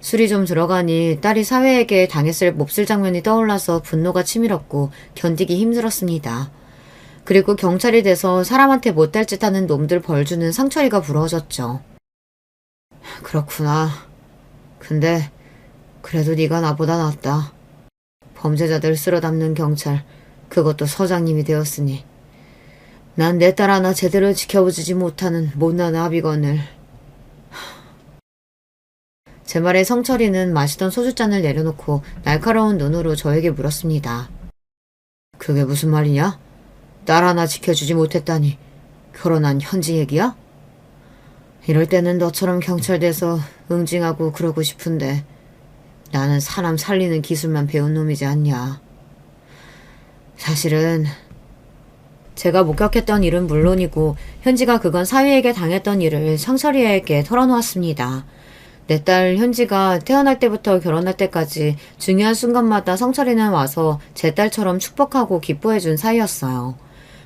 술이 좀 들어가니 딸이 사회에게 당했을 몹쓸 장면이 떠올라서 분노가 치밀었고 견디기 힘들었습니다. 그리고 경찰이 돼서 사람한테 못될 짓 하는 놈들 벌주는 상철이가 부러워졌죠. 그렇구나. 근데 그래도 네가 나보다 낫다. 범죄자들 쓸어담는 경찰, 그것도 서장님이 되었으니. 난 내 딸 하나 제대로 지켜보지 못하는 못난 아비건을. 제 말에 성철이는 마시던 소주잔을 내려놓고 날카로운 눈으로 저에게 물었습니다. 그게 무슨 말이냐? 딸 하나 지켜주지 못했다니 결혼한 현지 얘기야? 이럴 때는 너처럼 경찰 돼서 응징하고 그러고 싶은데 나는 사람 살리는 기술만 배운 놈이지 않냐. 사실은 제가 목격했던 일은 물론이고 현지가 그간 사위에게 당했던 일을 성철이에게 털어놓았습니다. 내 딸 현지가 태어날 때부터 결혼할 때까지 중요한 순간마다 성철이는 와서 제 딸처럼 축복하고 기뻐해준 사이였어요.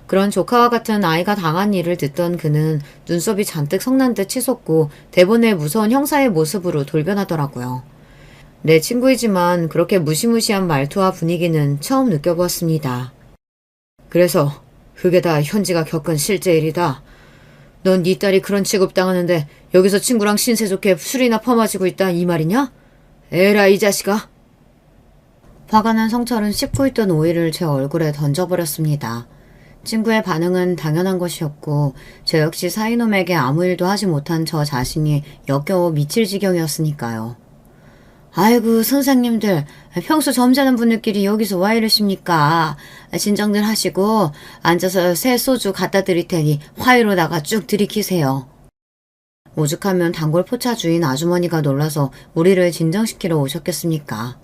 그런 조카와 같은 아이가 당한 일을 듣던 그는 눈썹이 잔뜩 성난 듯 치솟고 대본의 무서운 형사의 모습으로 돌변하더라고요. 내 친구이지만 그렇게 무시무시한 말투와 분위기는 처음 느껴보았습니다. 그래서 그게 다 현지가 겪은 실제 일이다. 넌 네 딸이 그런 취급당하는데 여기서 친구랑 신세 좋게 술이나 퍼마시고 있다 이 말이냐? 에라 이 자식아. 화가 난 성철은 씹고 있던 오이를 제 얼굴에 던져버렸습니다. 친구의 반응은 당연한 것이었고 저 역시 사이놈에게 아무 일도 하지 못한 저 자신이 역겨워 미칠 지경이었으니까요. 아이고 선생님들 평소 점잖은 분들끼리 여기서 와 이러십니까? 진정들 하시고 앉아서 새 소주 갖다 드릴 테니 화이로다가 쭉 들이키세요. 오죽하면 단골 포차 주인 아주머니가 놀라서 우리를 진정시키러 오셨겠습니까?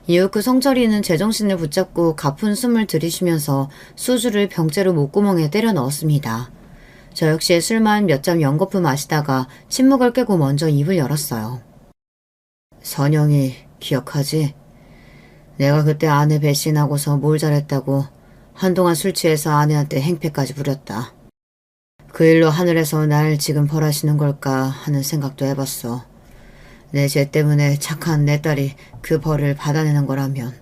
이후 그 성철이는 제정신을 붙잡고 가쁜 숨을 들이쉬면서 소주를 병째로 목구멍에 때려 넣었습니다. 저 역시 술만 몇 잔 연거푸 마시다가 침묵을 깨고 먼저 입을 열었어요. 선영이 기억하지? 내가 그때 아내 배신하고서 뭘 잘했다고 한동안 술 취해서 아내한테 행패까지 부렸다. 그 일로 하늘에서 날 지금 벌하시는 걸까 하는 생각도 해봤어. 내 죄 때문에 착한 내 딸이 그 벌을 받아내는 거라면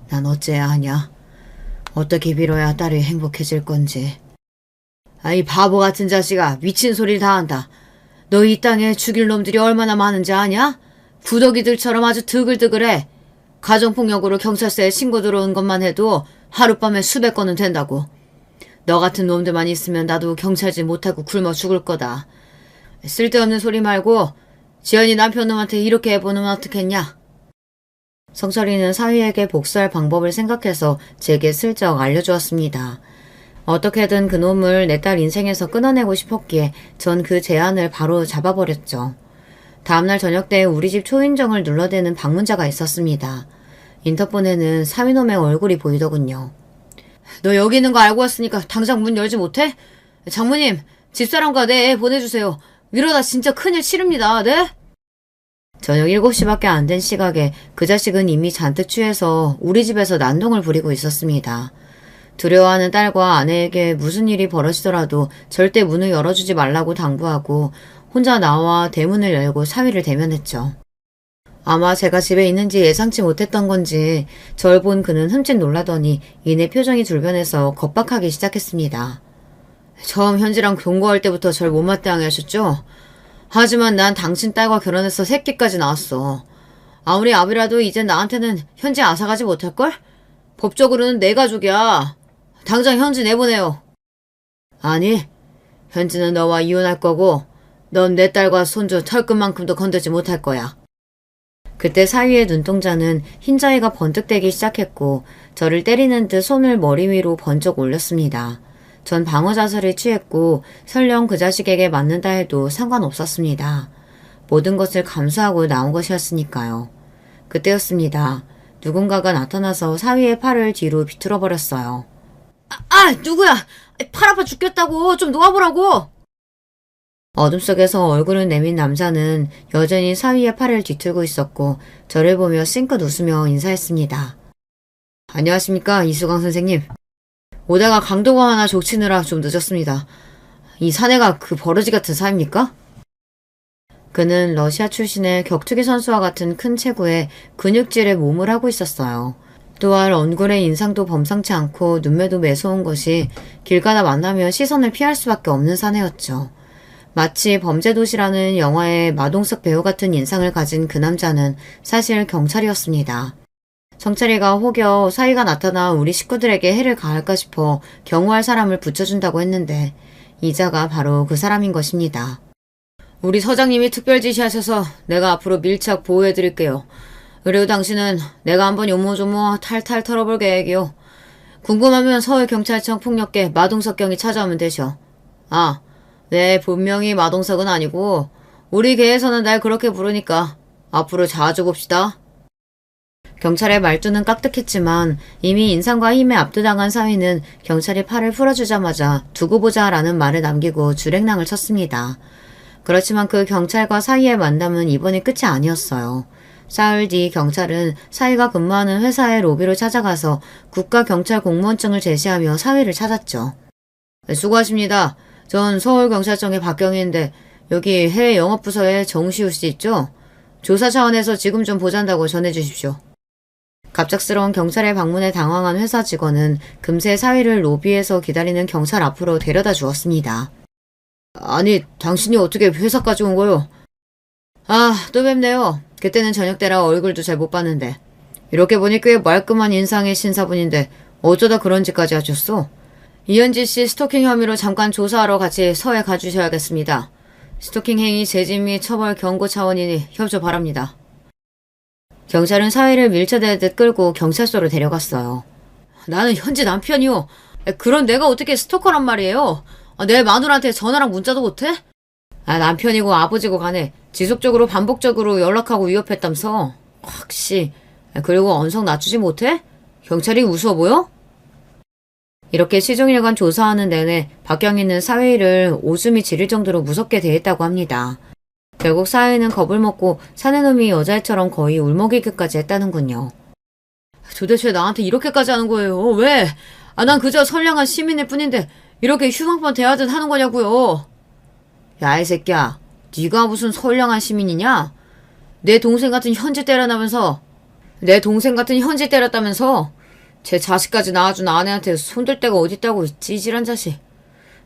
난 어째야 하냐? 어떻게 빌어야 딸이 행복해질 건지. 아이 바보 같은 자식아 미친 소리를 다 한다. 너 이 땅에 죽일 놈들이 얼마나 많은지 아냐? 구더기들처럼 아주 드글드글해. 가정폭력으로 경찰서에 신고 들어온 것만 해도 하룻밤에 수백 건은 된다고. 너 같은 놈들만 있으면 나도 경찰직 못하고 굶어 죽을 거다. 쓸데없는 소리 말고 지연이 남편 놈한테 이렇게 해보면 어떻겠냐? 성철이는 사위에게 복수할 방법을 생각해서 제게 슬쩍 알려주었습니다. 어떻게든 그놈을 내 딸 인생에서 끊어내고 싶었기에 전 그 제안을 바로 잡아버렸죠. 다음날 저녁 때 우리 집 초인종을 눌러대는 방문자가 있었습니다. 인터폰에는 사위놈의 얼굴이 보이더군요. 너 여기 있는 거 알고 왔으니까 당장 문 열지 못해? 장모님, 집사람과 내 애 보내주세요. 이러다 진짜 큰일 치릅니다. 네? 저녁 7시밖에 안 된 시각에 그 자식은 이미 잔뜩 취해서 우리 집에서 난동을 부리고 있었습니다. 두려워하는 딸과 아내에게 무슨 일이 벌어지더라도 절대 문을 열어주지 말라고 당부하고 혼자 나와 대문을 열고 사위를 대면했죠. 아마 제가 집에 있는지 예상치 못했던 건지 절 본 그는 흠칫 놀라더니 이내 표정이 둘변해서 겁박하기 시작했습니다. 처음 현지랑 동거할 때부터 절 못마땅해 하셨죠? 하지만 난 당신 딸과 결혼해서 새끼까지 낳았어. 아무리 아비라도 이젠 나한테는 현지 앗아가지 못할걸? 법적으로는 내 가족이야. 당장 현지 내보내요. 아니, 현지는 너와 이혼할 거고 넌 내 딸과 손주 털끝만큼도 건들지 못할 거야. 그때 사위의 눈동자는 흰자위가 번뜩대기 시작했고 저를 때리는 듯 손을 머리 위로 번쩍 올렸습니다. 전 방어 자세를 취했고 설령 그 자식에게 맞는다 해도 상관없었습니다. 모든 것을 감수하고 나온 것이었으니까요. 그때였습니다. 누군가가 나타나서 사위의 팔을 뒤로 비틀어버렸어요. 누구야! 팔 아파 죽겠다고! 좀 놓아보라고! 어둠 속에서 얼굴을 내민 남자는 여전히 사위의 팔을 뒤틀고 있었고 저를 보며 싱긋 웃으며 인사했습니다. 안녕하십니까, 이수강 선생님. 오다가 강도가 하나 족치느라 좀 늦었습니다. 이 사내가 그 버러지 같은 사입니까? 그는 러시아 출신의 격투기 선수와 같은 큰 체구에 근육질의 몸을 하고 있었어요. 또한 얼굴의 인상도 범상치 않고 눈매도 매서운 것이 길 가다 만나면 시선을 피할 수밖에 없는 사내였죠. 마치 범죄도시라는 영화의 마동석 배우 같은 인상을 가진 그 남자는 사실 경찰이었습니다. 성철이가 혹여 사위가 나타나 우리 식구들에게 해를 가할까 싶어 경호할 사람을 붙여준다고 했는데 이자가 바로 그 사람인 것입니다. 우리 서장님이 특별 지시하셔서 내가 앞으로 밀착 보호해드릴게요. 그리고 당신은 내가 한번 요모조모 탈탈 털어볼 계획이요. 궁금하면 서울경찰청 폭력계 마동석경이 찾아오면 되셔. 네, 분명히 마동석은 아니고 우리 계에서는 날 그렇게 부르니까 앞으로 자주 봅시다. 경찰의 말투는 깍듯했지만 이미 인상과 힘에 압도당한 사위는 경찰이 팔을 풀어주자마자 두고 보자라는 말을 남기고 주랭랑을 쳤습니다. 그렇지만 그 경찰과 사위의 만남은 이번이 끝이 아니었어요. 사흘 뒤 경찰은 사위가 근무하는 회사의 로비로 찾아가서 국가경찰 공무원증을 제시하며 사위를 찾았죠. 수고하십니다. 전 서울경찰청의 박경희인데 여기 해외 영업부서에 정시우 씨 있죠? 조사 차원에서 지금 좀 보잔다고 전해주십시오. 갑작스러운 경찰의 방문에 당황한 회사 직원은 금세 사위를 로비에서 기다리는 경찰 앞으로 데려다 주었습니다. 아니, 당신이 어떻게 회사까지 온 거요? 또 뵙네요. 그때는 저녁 때라 얼굴도 잘 못 봤는데. 이렇게 보니 꽤 말끔한 인상의 신사분인데 어쩌다 그런 짓까지 하셨어? 이현지 씨 스토킹 혐의로 잠깐 조사하러 같이 서에 가주셔야겠습니다. 스토킹 행위 재진 및 처벌 경고 차원이니 협조 바랍니다. 경찰은 사위를 밀쳐대듯 끌고 경찰서로 데려갔어요. 나는 현지 남편이요. 그런 내가 어떻게 스토커란 말이에요. 내 마누라한테 전화랑 문자도 못해? 남편이고 아버지고 간에 지속적으로 반복적으로 연락하고 위협했다면서. 확시. 그리고 언성 낮추지 못해? 경찰이 우스워 보여? 이렇게 시종일관 조사하는 내내 박경희는 사위를 오줌이 지릴 정도로 무섭게 대했다고 합니다. 결국 사위는 겁을 먹고 사내놈이 여자애처럼 거의 울먹이기까지 했다는군요. 도대체 나한테 이렇게까지 하는 거예요? 왜? 난 그저 선량한 시민일 뿐인데 이렇게 휴방판 대하듯 하는 거냐고요. 야, 이 새끼야. 네가 무슨 선량한 시민이냐? 내 동생 같은 현지 때렸다면서 제 자식까지 낳아준 아내한테 손댈 데가 어딨다고, 찌질한 자식.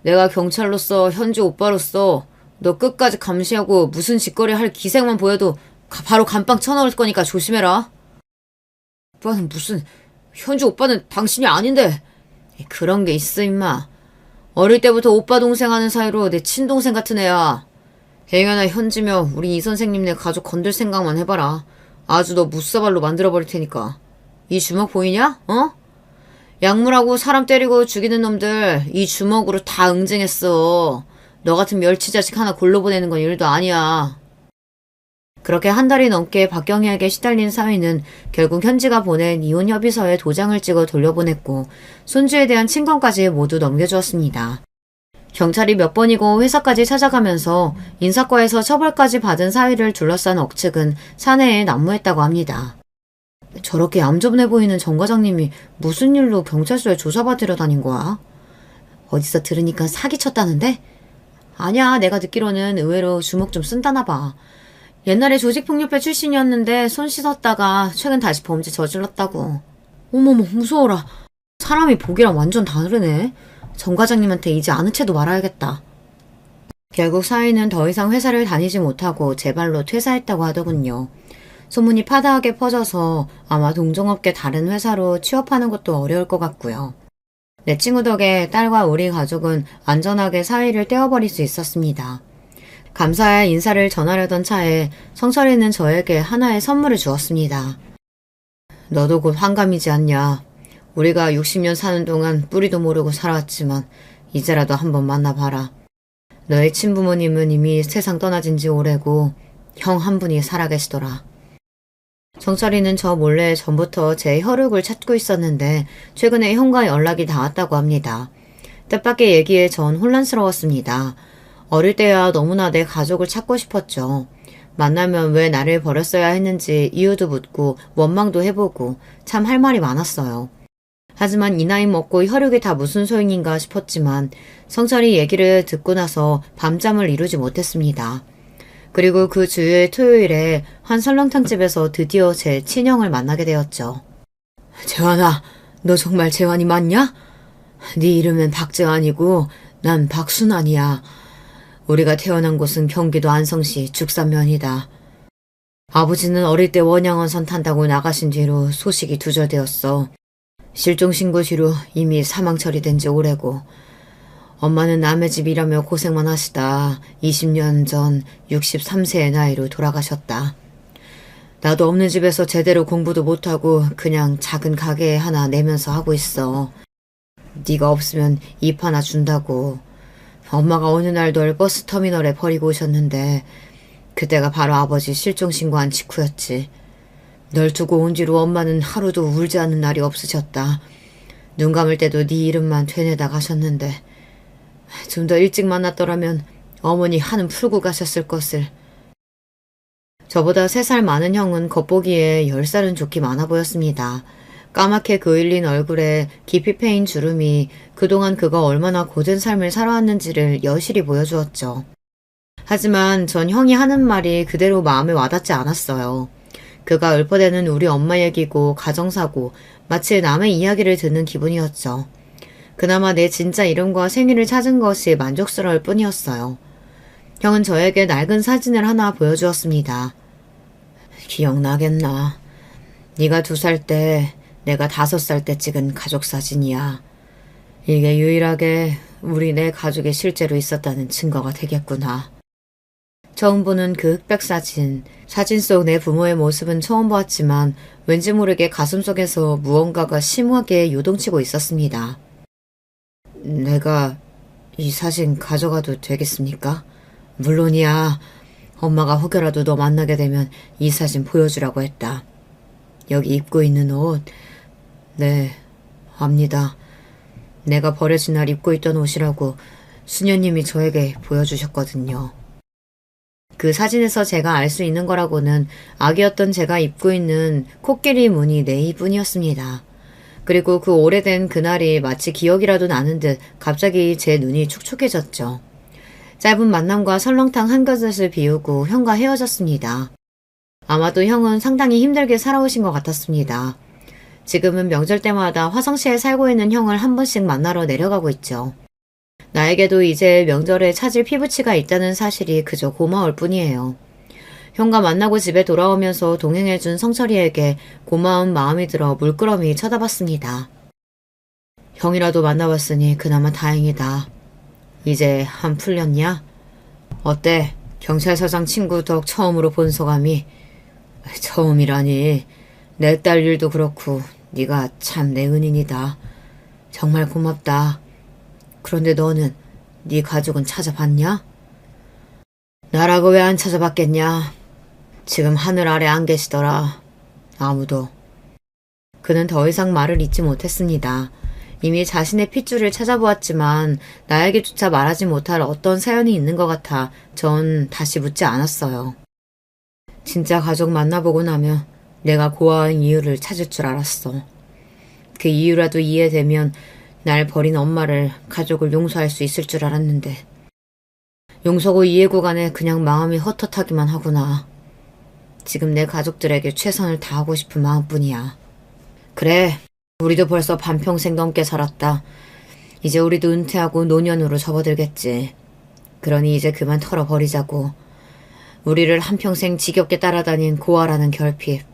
내가 경찰로서 현지 오빠로서 너 끝까지 감시하고 무슨 짓거리 할 기색만 보여도 바로 감빵 쳐넣을 거니까 조심해라. 오빠는 무슨, 현지 오빠는 당신이 아닌데. 그런 게 있어, 임마. 어릴 때부터 오빠 동생 하는 사이로 내 친동생 같은 애야. 행여나 현지며 우리 이 선생님네 가족 건들 생각만 해봐라. 아주 너 무사발로 만들어버릴 테니까. 이 주먹 보이냐? 어? 약물하고 사람 때리고 죽이는 놈들 이 주먹으로 다 응징했어. 너 같은 멸치 자식 하나 골로 보내는 건 일도 아니야. 그렇게 한 달이 넘게 박경희에게 시달린 사위는 결국 현지가 보낸 이혼 협의서에 도장을 찍어 돌려보냈고 손주에 대한 친권까지 모두 넘겨주었습니다. 경찰이 몇 번이고 회사까지 찾아가면서 인사과에서 처벌까지 받은 사위를 둘러싼 억측은 사내에 난무했다고 합니다. 저렇게 얌전해 보이는 정 과장님이 무슨 일로 경찰서에 조사받으러 다닌 거야? 어디서 들으니까 사기쳤다는데? 아니야, 내가 듣기로는 의외로 주먹 좀 쓴다나 봐. 옛날에 조직폭력배 출신이었는데 손 씻었다가 최근 다시 범죄 저질렀다고. 어머머, 무서워라. 사람이 보기랑 완전 다르네. 정 과장님한테 이제 아는 채도 말아야겠다. 결국 사위는 더 이상 회사를 다니지 못하고 제 발로 퇴사했다고 하더군요. 소문이 파다하게 퍼져서 아마 동종업계 다른 회사로 취업하는 것도 어려울 것 같고요. 내 친구 덕에 딸과 우리 가족은 안전하게 사위를 떼어버릴 수 있었습니다. 감사의 인사를 전하려던 차에 성철이는 저에게 하나의 선물을 주었습니다. 너도 곧 환갑이지 않냐. 우리가 60년 사는 동안 뿌리도 모르고 살아왔지만 이제라도 한번 만나봐라. 너의 친부모님은 이미 세상 떠나진 지 오래고 형 한 분이 살아계시더라. 정철이는 저 몰래 전부터 제 혈육을 찾고 있었는데 최근에 형과 연락이 닿았다고 합니다. 뜻밖의 얘기에 전 혼란스러웠습니다. 어릴 때야 너무나 내 가족을 찾고 싶었죠. 만나면 왜 나를 버렸어야 했는지 이유도 묻고 원망도 해보고 참 할 말이 많았어요. 하지만 이 나이 먹고 혈육이 다 무슨 소용인가 싶었지만 성철이 얘기를 듣고 나서 밤잠을 이루지 못했습니다. 그리고 그 주일 토요일에 한 설렁탕집에서 드디어 제 친형을 만나게 되었죠. 재환아, 너 정말 재환이 맞냐? 네 이름은 박재환이고 난 박순환이야. 우리가 태어난 곳은 경기도 안성시 죽산면이다. 아버지는 어릴 때 원양어선 탄다고 나가신 뒤로 소식이 두절되었어. 실종신고 뒤로 이미 사망 처리된 지 오래고 엄마는 남의 집 일하며 고생만 하시다 20년 전 63세의 나이로 돌아가셨다. 나도 없는 집에서 제대로 공부도 못하고 그냥 작은 가게 하나 내면서 하고 있어. 네가 없으면 입 하나 준다고. 엄마가 어느 날 널 버스터미널에 버리고 오셨는데 그때가 바로 아버지 실종신고한 직후였지. 널 두고 온 뒤로 엄마는 하루도 울지 않는 날이 없으셨다. 눈 감을 때도 네 이름만 되뇌다 가셨는데 좀 더 일찍 만났더라면 어머니 한은 풀고 가셨을 것을. 저보다 3살 많은 형은 겉보기에 10살은 좋기 많아 보였습니다. 까맣게 그을린 얼굴에 깊이 패인 주름이 그동안 그가 얼마나 고된 삶을 살아왔는지를 여실히 보여주었죠. 하지만 전 형이 하는 말이 그대로 마음에 와닿지 않았어요. 그가 읊어대는 우리 엄마 얘기고 가정사고 마치 남의 이야기를 듣는 기분이었죠. 그나마 내 진짜 이름과 생일을 찾은 것이 만족스러울 뿐이었어요. 형은 저에게 낡은 사진을 하나 보여주었습니다. 기억나겠나. 네가 2살 때 내가 5살 때 찍은 가족사진이야. 이게 유일하게 우리 내 가족이 실제로 있었다는 증거가 되겠구나. 처음 보는 그 흑백 사진 속 내 부모의 모습은 처음 보았지만 왠지 모르게 가슴속에서 무언가가 심하게 요동치고 있었습니다. 내가 이 사진 가져가도 되겠습니까? 물론이야. 엄마가 혹여라도 너 만나게 되면 이 사진 보여주라고 했다. 여기 입고 있는 옷. 네, 압니다. 내가 버려진 날 입고 있던 옷이라고 수녀님이 저에게 보여주셨거든요. 그 사진에서 제가 알 수 있는 거라고는 아기였던 제가 입고 있는 코끼리 무늬 네이뿐이었습니다. 그리고 그 오래된 그날이 마치 기억이라도 나는 듯 갑자기 제 눈이 촉촉해졌죠. 짧은 만남과 설렁탕 한 그릇을 비우고 형과 헤어졌습니다. 아마도 형은 상당히 힘들게 살아오신 것 같았습니다. 지금은 명절 때마다 화성시에 살고 있는 형을 한 번씩 만나러 내려가고 있죠. 나에게도 이제 명절에 찾을 피부치가 있다는 사실이 그저 고마울 뿐이에요. 형과 만나고 집에 돌아오면서 동행해준 성철이에게 고마운 마음이 들어 물끄러미 쳐다봤습니다. 형이라도 만나봤으니 그나마 다행이다. 이제 한 풀렸냐? 어때? 경찰서장 친구 덕 처음으로 본 소감이? 처음이라니. 내 딸 일도 그렇고 네가 참 내 은인이다. 정말 고맙다. 그런데 너는 네 가족은 찾아봤냐? 나라고 왜 안 찾아봤겠냐? 지금 하늘 아래 안 계시더라. 아무도. 그는 더 이상 말을 잇지 못했습니다. 이미 자신의 핏줄을 찾아보았지만 나에게조차 말하지 못할 어떤 사연이 있는 것 같아 전 다시 묻지 않았어요. 진짜 가족 만나보고 나면 내가 고아인 이유를 찾을 줄 알았어. 그 이유라도 이해되면 날 버린 엄마를, 가족을 용서할 수 있을 줄 알았는데 용서고 이해고 간에 그냥 마음이 헛헛하기만 하구나. 지금 내 가족들에게 최선을 다하고 싶은 마음뿐이야. 그래, 우리도 벌써 반평생 넘게 살았다. 이제 우리도 은퇴하고 노년으로 접어들겠지. 그러니 이제 그만 털어버리자고. 우리를 한평생 지겹게 따라다닌 고아라는 결핍,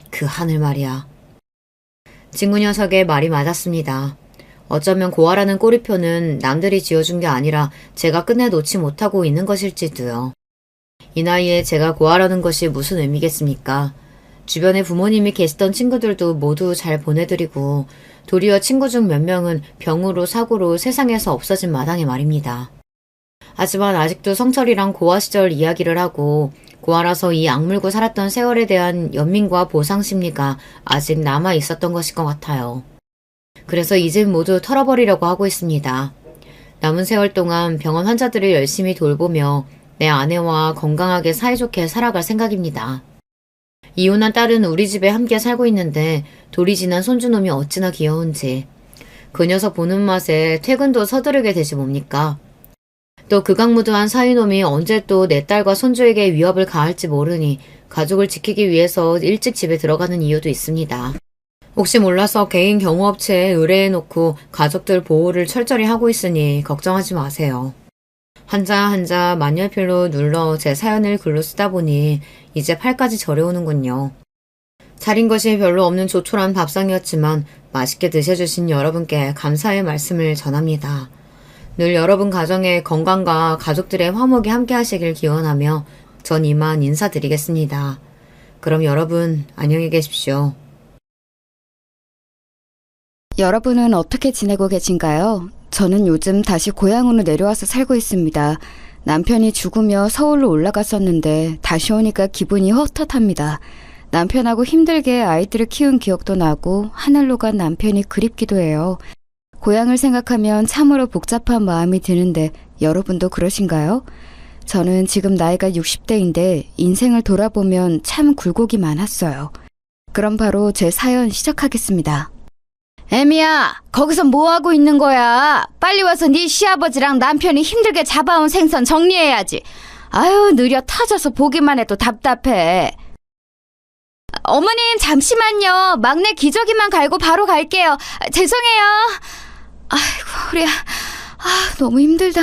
그 하늘 말이야. 친구 녀석의 말이 맞았습니다. 어쩌면 고아라는 꼬리표는 남들이 지어준 게 아니라 제가 끝내 놓지 못하고 있는 것일지도요. 이 나이에 제가 고아라는 것이 무슨 의미겠습니까? 주변에 부모님이 계시던 친구들도 모두 잘 보내드리고 도리어 친구 중 몇 명은 병으로 사고로 세상에서 없어진 마당에 말입니다. 하지만 아직도 성철이랑 고아 시절 이야기를 하고 고아라서 이 악물고 살았던 세월에 대한 연민과 보상 심리가 아직 남아 있었던 것일 것 같아요. 그래서 이젠 모두 털어버리려고 하고 있습니다. 남은 세월 동안 병원 환자들을 열심히 돌보며 내 아내와 건강하게 사이좋게 살아갈 생각입니다. 이혼한 딸은 우리 집에 함께 살고 있는데 돌이 지난 손주놈이 어찌나 귀여운지. 그 녀석 보는 맛에 퇴근도 서두르게 되지 뭡니까? 또 극악무도한 사위놈이 언제 또 내 딸과 손주에게 위협을 가할지 모르니 가족을 지키기 위해서 일찍 집에 들어가는 이유도 있습니다. 혹시 몰라서 개인 경호업체에 의뢰해놓고 가족들 보호를 철저히 하고 있으니 걱정하지 마세요. 한자 한자 만열필로 눌러 제 사연을 글로 쓰다 보니 이제 팔까지 저려오는군요. 차린 것이 별로 없는 조촐한 밥상이었지만 맛있게 드셔주신 여러분께 감사의 말씀을 전합니다. 늘 여러분 가정의 건강과 가족들의 화목이 함께 하시길 기원하며 전 이만 인사드리겠습니다. 그럼 여러분 안녕히 계십시오. 여러분은 어떻게 지내고 계신가요? 저는 요즘 다시 고향으로 내려와서 살고 있습니다. 남편이 죽으며 서울로 올라갔었는데 다시 오니까 기분이 헛헛합니다. 남편하고 힘들게 아이들을 키운 기억도 나고 하늘로 간 남편이 그립기도 해요. 고향을 생각하면 참으로 복잡한 마음이 드는데 여러분도 그러신가요? 저는 지금 나이가 60대인데 인생을 돌아보면 참 굴곡이 많았어요. 그럼 바로 제 사연 시작하겠습니다. 애미야, 거기서 뭐하고 있는 거야? 빨리 와서 네 시아버지랑 남편이 힘들게 잡아온 생선 정리해야지. 아유, 느려 터져서 보기만 해도 답답해. 어머님, 잠시만요. 막내 기저귀만 갈고 바로 갈게요. 죄송해요. 아이고, 우리야. 너무 힘들다.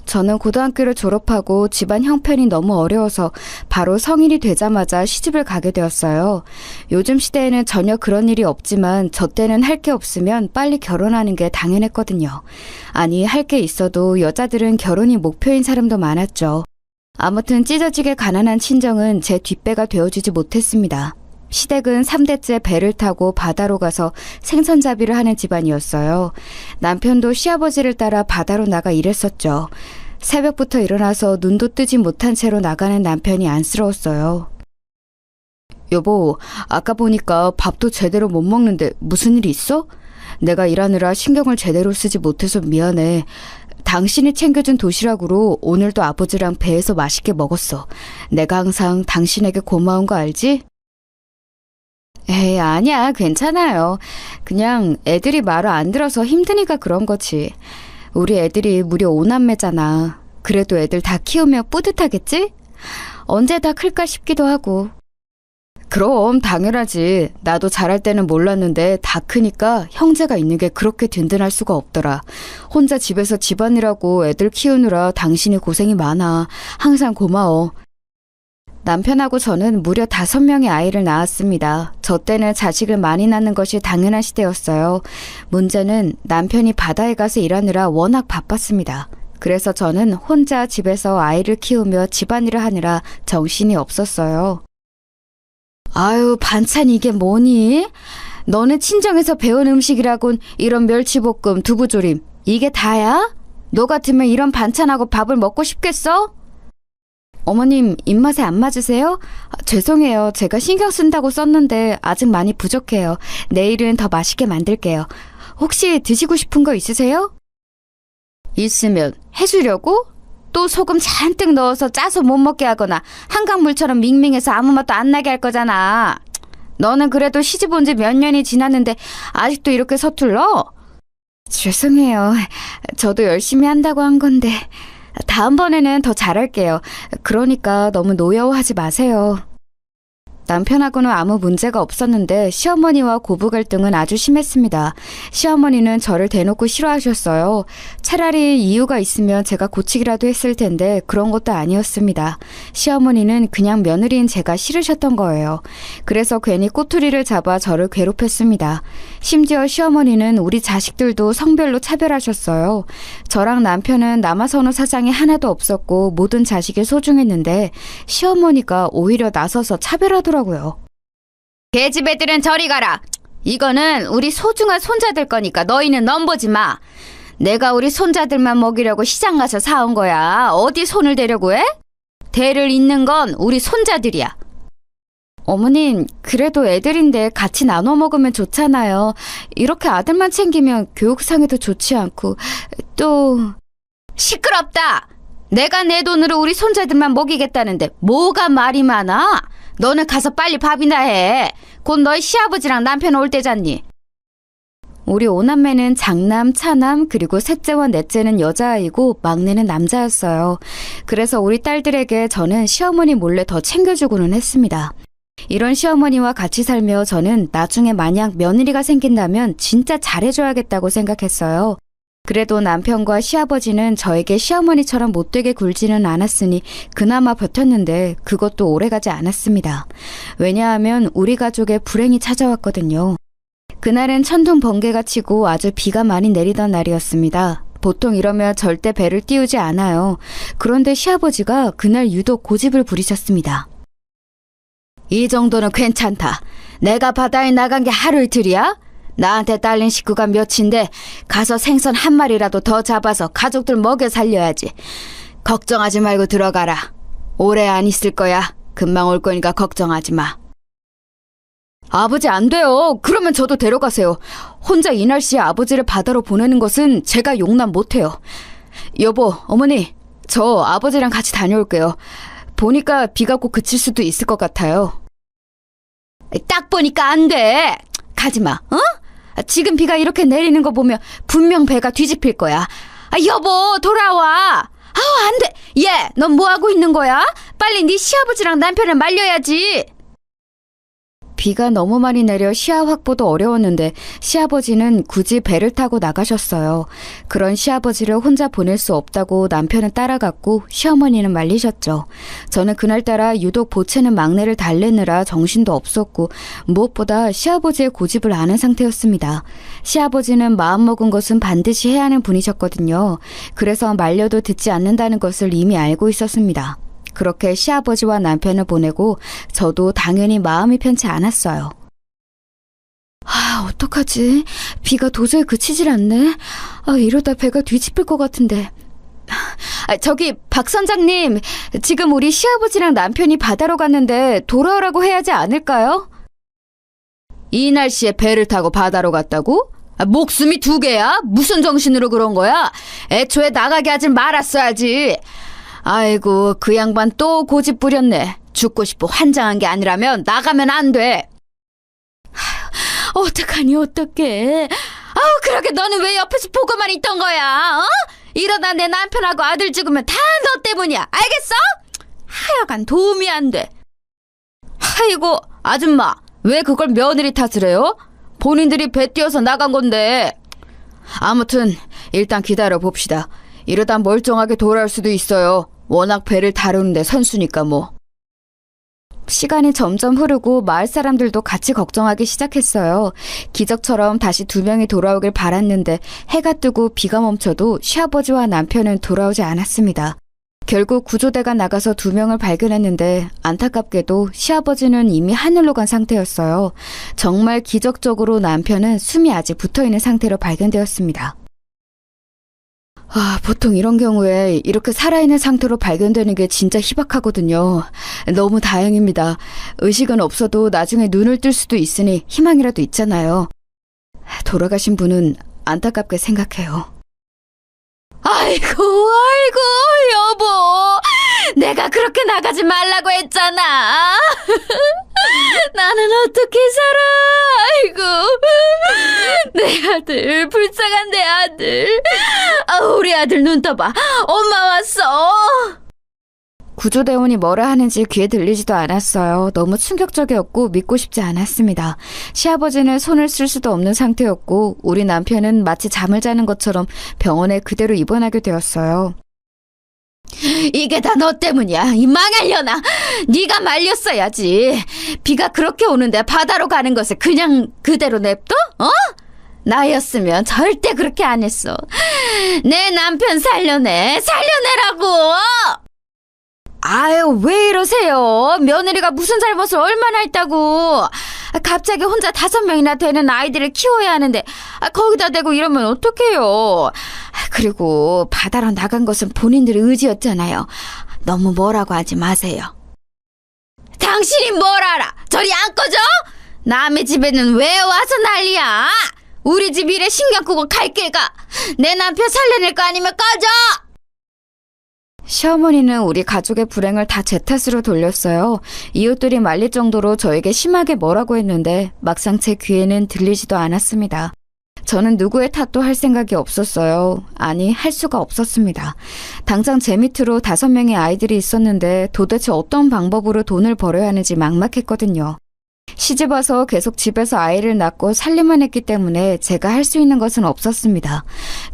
저는 고등학교를 졸업하고 집안 형편이 너무 어려워서 바로 성인이 되자마자 시집을 가게 되었어요. 요즘 시대에는 전혀 그런 일이 없지만 저 때는 할 게 없으면 빨리 결혼하는 게 당연했거든요. 아니, 할 게 있어도 여자들은 결혼이 목표인 사람도 많았죠. 아무튼 찢어지게 가난한 친정은 제 뒷배가 되어주지 못했습니다. 시댁은 3대째 배를 타고 바다로 가서 생선잡이를 하는 집안이었어요. 남편도 시아버지를 따라 바다로 나가 일했었죠. 새벽부터 일어나서 눈도 뜨지 못한 채로 나가는 남편이 안쓰러웠어요. 여보, 아까 보니까 밥도 제대로 못 먹는데 무슨 일 있어? 내가 일하느라 신경을 제대로 쓰지 못해서 미안해. 당신이 챙겨준 도시락으로 오늘도 아버지랑 배에서 맛있게 먹었어. 내가 항상 당신에게 고마운 거 알지? 에이, 아니야, 괜찮아요. 그냥 애들이 말을 안 들어서 힘드니까 그런 거지. 우리 애들이 무려 5남매잖아. 그래도 애들 다 키우면 뿌듯하겠지? 언제 다 클까 싶기도 하고. 그럼 당연하지. 나도 잘할 때는 몰랐는데 다 크니까 형제가 있는 게 그렇게 든든할 수가 없더라. 혼자 집에서 집안일하고 애들 키우느라 당신이 고생이 많아. 항상 고마워. 남편하고 저는 무려 5명의 아이를 낳았습니다. 저 때는 자식을 많이 낳는 것이 당연한 시대였어요. 문제는 남편이 바다에 가서 일하느라 워낙 바빴습니다. 그래서 저는 혼자 집에서 아이를 키우며 집안일을 하느라 정신이 없었어요. 아유, 반찬 이게 뭐니? 너네 친정에서 배운 음식이라곤 이런 멸치볶음, 두부조림, 이게 다야? 너 같으면 이런 반찬하고 밥을 먹고 싶겠어? 어머님, 입맛에 안 맞으세요? 죄송해요. 제가 신경 쓴다고 썼는데 아직 많이 부족해요. 내일은 더 맛있게 만들게요. 혹시 드시고 싶은 거 있으세요? 있으면 해주려고? 또 소금 잔뜩 넣어서 짜서 못 먹게 하거나 한강물처럼 밍밍해서 아무 맛도 안 나게 할 거잖아. 너는 그래도 시집 온 지 몇 년이 지났는데 아직도 이렇게 서툴러? 죄송해요. 저도 열심히 한다고 한 건데 다음번에는 더 잘할게요. 그러니까 너무 노여워하지 마세요. 남편하고는 아무 문제가 없었는데 시어머니와 고부 갈등은 아주 심했습니다. 시어머니는 저를 대놓고 싫어하셨어요. 차라리 이유가 있으면 제가 고치기라도 했을 텐데 그런 것도 아니었습니다. 시어머니는 그냥 며느리인 제가 싫으셨던 거예요. 그래서 괜히 꼬투리를 잡아 저를 괴롭혔습니다. 심지어 시어머니는 우리 자식들도 성별로 차별하셨어요. 저랑 남편은 남아선호 사상이 하나도 없었고 모든 자식이 소중했는데 시어머니가 오히려 나서서 차별하더라고요. 계집 애들은 저리 가라. 이거는 우리 소중한 손자들 거니까 너희는 넘보지 마. 내가 우리 손자들만 먹이려고 시장 가서 사온 거야. 어디 손을 대려고 해? 대를 잇는 건 우리 손자들이야. 어머님, 그래도 애들인데 같이 나눠 먹으면 좋잖아요. 이렇게 아들만 챙기면 교육상에도 좋지 않고 또... 시끄럽다. 내가 내 돈으로 우리 손자들만 먹이겠다는데 뭐가 말이 많아? 너는 가서 빨리 밥이나 해. 곧 너희 시아버지랑 남편 올 때잖니. 우리 오남매는 장남, 차남, 그리고 셋째와 넷째는 여자아이고 막내는 남자였어요. 그래서 우리 딸들에게 저는 시어머니 몰래 더 챙겨주고는 했습니다. 이런 시어머니와 같이 살며 저는 나중에 만약 며느리가 생긴다면 진짜 잘해줘야겠다고 생각했어요. 그래도 남편과 시아버지는 저에게 시어머니처럼 못되게 굴지는 않았으니 그나마 버텼는데 그것도 오래가지 않았습니다. 왜냐하면 우리 가족에 불행이 찾아왔거든요. 그날은 천둥 번개가 치고 아주 비가 많이 내리던 날이었습니다. 보통 이러면 절대 배를 띄우지 않아요. 그런데 시아버지가 그날 유독 고집을 부리셨습니다. 이 정도는 괜찮다. 내가 바다에 나간 게 하루 이틀이야? 나한테 딸린 식구가 몇인데 가서 생선 한 마리라도 더 잡아서 가족들 먹여 살려야지. 걱정하지 말고 들어가라. 오래 안 있을 거야. 금방 올 거니까 걱정하지 마. 아버지 안 돼요. 그러면 저도 데려가세요. 혼자 이 날씨에 아버지를 바다로 보내는 것은 제가 용납 못해요. 여보, 어머니, 저 아버지랑 같이 다녀올게요. 보니까 비가 곧 그칠 수도 있을 것 같아요. 딱 보니까 안 돼. 가지마, 어? 지금 비가 이렇게 내리는 거 보면 분명 배가 뒤집힐 거야. 여보, 돌아와. 안 돼. 얘, 넌 뭐 하고 있는 거야? 빨리 네 시아버지랑 남편을 말려야지. 비가 너무 많이 내려 시야 확보도 어려웠는데 시아버지는 굳이 배를 타고 나가셨어요. 그런 시아버지를 혼자 보낼 수 없다고 남편은 따라갔고 시어머니는 말리셨죠. 저는 그날따라 유독 보채는 막내를 달래느라 정신도 없었고 무엇보다 시아버지의 고집을 아는 상태였습니다. 시아버지는 마음먹은 것은 반드시 해야 하는 분이셨거든요. 그래서 말려도 듣지 않는다는 것을 이미 알고 있었습니다. 그렇게 시아버지와 남편을 보내고 저도 당연히 마음이 편치 않았어요. 어떡하지? 비가 도저히 그치질 않네. 이러다 배가 뒤집힐 것 같은데. 저기 박 선장님, 지금 우리 시아버지랑 남편이 바다로 갔는데 돌아오라고 해야지 않을까요? 이 날씨에 배를 타고 바다로 갔다고? 목숨이 두 개야? 무슨 정신으로 그런 거야? 애초에 나가게 하지 말았어야지. 아이고, 그 양반 또 고집 부렸네. 죽고 싶어 환장한 게 아니라면 나가면 안 돼. 어떡하니 어떡해. 그러게 너는 왜 옆에서 보고만 있던 거야? 이러다 내 남편하고 아들 죽으면 다 너 때문이야. 알겠어? 하여간 도움이 안 돼. 아이고, 아줌마, 왜 그걸 며느리 탓을 해요? 본인들이 배 띄워서 나간 건데. 아무튼 일단 기다려 봅시다. 이러다 멀쩡하게 돌아올 수도 있어요. 워낙 배를 다루는데 선수니까 뭐. 시간이 점점 흐르고 마을 사람들도 같이 걱정하기 시작했어요. 기적처럼 다시 두 명이 돌아오길 바랐는데 해가 뜨고 비가 멈춰도 시아버지와 남편은 돌아오지 않았습니다. 결국 구조대가 나가서 2명을 발견했는데 안타깝게도 시아버지는 이미 하늘로 간 상태였어요. 정말 기적적으로 남편은 숨이 아직 붙어있는 상태로 발견되었습니다. 보통 이런 경우에 이렇게 살아있는 상태로 발견되는 게 진짜 희박하거든요. 너무 다행입니다. 의식은 없어도 나중에 눈을 뜰 수도 있으니 희망이라도 있잖아요. 돌아가신 분은 안타깝게 생각해요. 아이고, 여보. 내가 그렇게 나가지 말라고 했잖아. 나는 어떻게 살아? 아이고. 내 아들, 불쌍한 내 아들. 우리 아들 눈 떠봐. 엄마 왔어. 구조대원이 뭐라 하는지 귀에 들리지도 않았어요. 너무 충격적이었고 믿고 싶지 않았습니다. 시아버지는 손을 쓸 수도 없는 상태였고 우리 남편은 마치 잠을 자는 것처럼 병원에 그대로 입원하게 되었어요. 이게 다 너 때문이야. 이 망할려나. 네가 말렸어야지. 비가 그렇게 오는데 바다로 가는 것을 그냥 그대로 냅둬? 나였으면 절대 그렇게 안 했어. 내 남편 살려내라고. 아유, 왜 이러세요? 며느리가 무슨 잘못을 얼마나 했다고. 갑자기 혼자 5명이나 되는 아이들을 키워야 하는데 거기다 대고 이러면 어떡해요. 그리고 바다로 나간 것은 본인들의 의지였잖아요. 너무 뭐라고 하지 마세요. 당신이 뭘 알아? 저리 안 꺼져? 남의 집에는 왜 와서 난리야? 우리 집 일에 신경 끄고 갈 길 가. 내 남편 살려낼 거 아니면 꺼져. 시어머니는 우리 가족의 불행을 다 제 탓으로 돌렸어요. 이웃들이 말릴 정도로 저에게 심하게 뭐라고 했는데 막상 제 귀에는 들리지도 않았습니다. 저는 누구의 탓도 할 생각이 없었어요. 아니, 할 수가 없었습니다. 당장 제 밑으로 5명의 아이들이 있었는데 도대체 어떤 방법으로 돈을 벌어야 하는지 막막했거든요. 시집와서 계속 집에서 아이를 낳고 살림만 했기 때문에 제가 할 수 있는 것은 없었습니다.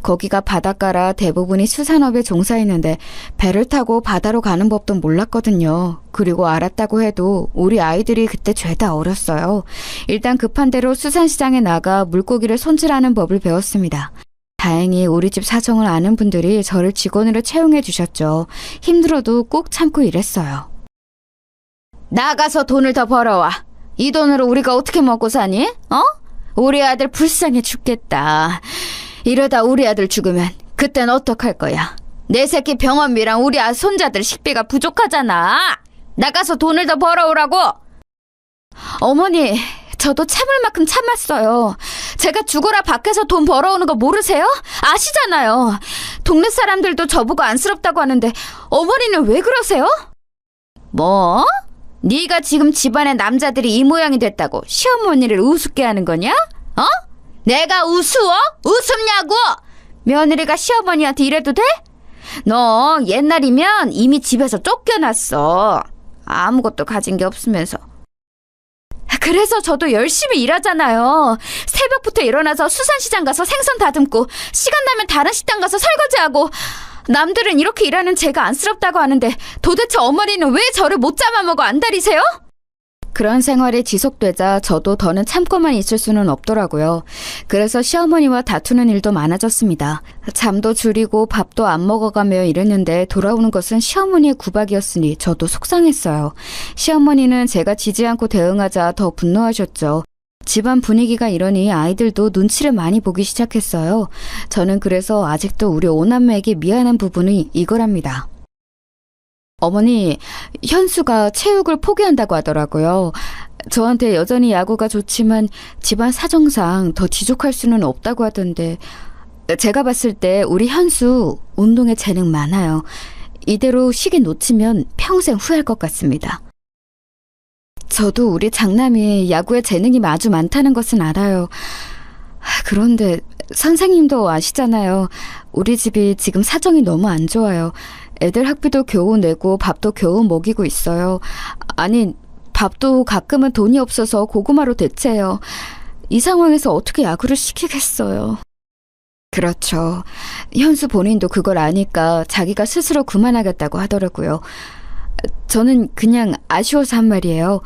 거기가 바닷가라 대부분이 수산업에 종사했는데 배를 타고 바다로 가는 법도 몰랐거든요. 그리고 알았다고 해도 우리 아이들이 그때 죄다 어렸어요. 일단 급한 대로 수산시장에 나가 물고기를 손질하는 법을 배웠습니다. 다행히 우리 집 사정을 아는 분들이 저를 직원으로 채용해 주셨죠. 힘들어도 꾹 참고 일했어요. 나가서 돈을 더 벌어와. 이 돈으로 우리가 어떻게 먹고 사니? 우리 아들 불쌍해 죽겠다. 이러다 우리 아들 죽으면 그땐 어떡할 거야? 내 새끼 병원비랑 우리 손자들 식비가 부족하잖아. 나가서 돈을 더 벌어오라고. 어머니, 저도 참을 만큼 참았어요. 제가 죽어라 밖에서 돈 벌어오는 거 모르세요? 아시잖아요. 동네 사람들도 저보고 안쓰럽다고 하는데 어머니는 왜 그러세요? 뭐? 네가 지금 집안의 남자들이 이 모양이 됐다고 시어머니를 우습게 하는 거냐? 내가 우스워? 우습냐고? 며느리가 시어머니한테 이래도 돼? 너 옛날이면 이미 집에서 쫓겨났어. 아무것도 가진 게 없으면서. 그래서 저도 열심히 일하잖아요. 새벽부터 일어나서 수산시장 가서 생선 다듬고 시간 나면 다른 식당 가서 설거지하고. 남들은 이렇게 일하는 제가 안쓰럽다고 하는데 도대체 어머니는 왜 저를 못 잡아먹어 안달이세요? 그런 생활이 지속되자 저도 더는 참고만 있을 수는 없더라고요. 그래서 시어머니와 다투는 일도 많아졌습니다. 잠도 줄이고 밥도 안 먹어가며 이랬는데 돌아오는 것은 시어머니의 구박이었으니 저도 속상했어요. 시어머니는 제가 지지 않고 대응하자 더 분노하셨죠. 집안 분위기가 이러니 아이들도 눈치를 많이 보기 시작했어요. 저는 그래서 아직도 우리 오남매에게 미안한 부분이 이거랍니다. 어머니, 현수가 체육을 포기한다고 하더라고요. 저한테 여전히 야구가 좋지만 집안 사정상 더 지족할 수는 없다고 하던데 제가 봤을 때 우리 현수 운동에 재능 많아요. 이대로 시기 놓치면 평생 후회할 것 같습니다. 저도 우리 장남이 야구에 재능이 아주 많다는 것은 알아요. 그런데 선생님도 아시잖아요. 우리 집이 지금 사정이 너무 안 좋아요. 애들 학비도 겨우 내고 밥도 겨우 먹이고 있어요. 아니, 밥도 가끔은 돈이 없어서 고구마로 대체해요. 이 상황에서 어떻게 야구를 시키겠어요. 그렇죠. 현수 본인도 그걸 아니까 자기가 스스로 그만하겠다고 하더라고요. 저는 그냥 아쉬워서 한 말이에요.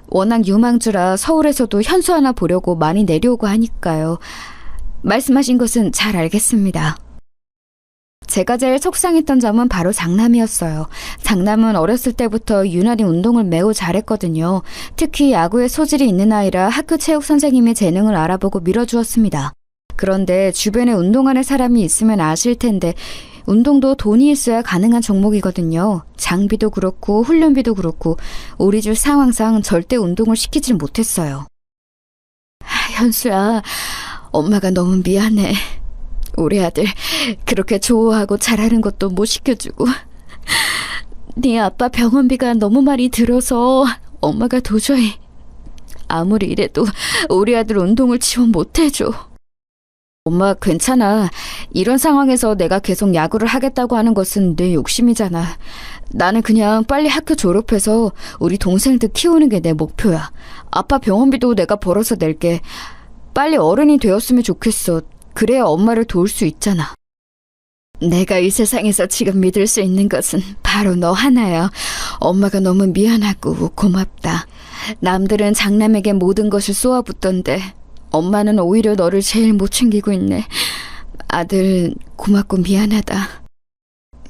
워낙 유망주라 서울에서도 현수 하나 보려고 많이 내려오고 하니까요. 말씀하신 것은 잘 알겠습니다. 제가 제일 속상했던 점은 바로 장남이었어요. 장남은 어렸을 때부터 유난히 운동을 매우 잘했거든요. 특히 야구에 소질이 있는 아이라 학교 체육 선생님의 재능을 알아보고 밀어주었습니다. 그런데 주변에 운동하는 사람이 있으면 아실 텐데 운동도 돈이 있어야 가능한 종목이거든요. 장비도 그렇고 훈련비도 그렇고 우리 집 상황상 절대 운동을 시키질 못했어요. 현수야, 엄마가 너무 미안해. 우리 아들 그렇게 좋아하고 잘하는 것도 못 시켜주고 네 아빠 병원비가 너무 많이 들어서 엄마가 도저히 아무리 이래도 우리 아들 운동을 지원 못해줘. 엄마 괜찮아. 이런 상황에서 내가 계속 야구를 하겠다고 하는 것은 내 욕심이잖아. 나는 그냥 빨리 학교 졸업해서 우리 동생들 키우는 게 내 목표야. 아빠 병원비도 내가 벌어서 낼게. 빨리 어른이 되었으면 좋겠어. 그래야 엄마를 도울 수 있잖아. 내가 이 세상에서 지금 믿을 수 있는 것은 바로 너 하나야. 엄마가 너무 미안하고 고맙다. 남들은 장남에게 모든 것을 쏘아붙던데 엄마는 오히려 너를 제일 못 챙기고 있네. 아들 고맙고 미안하다.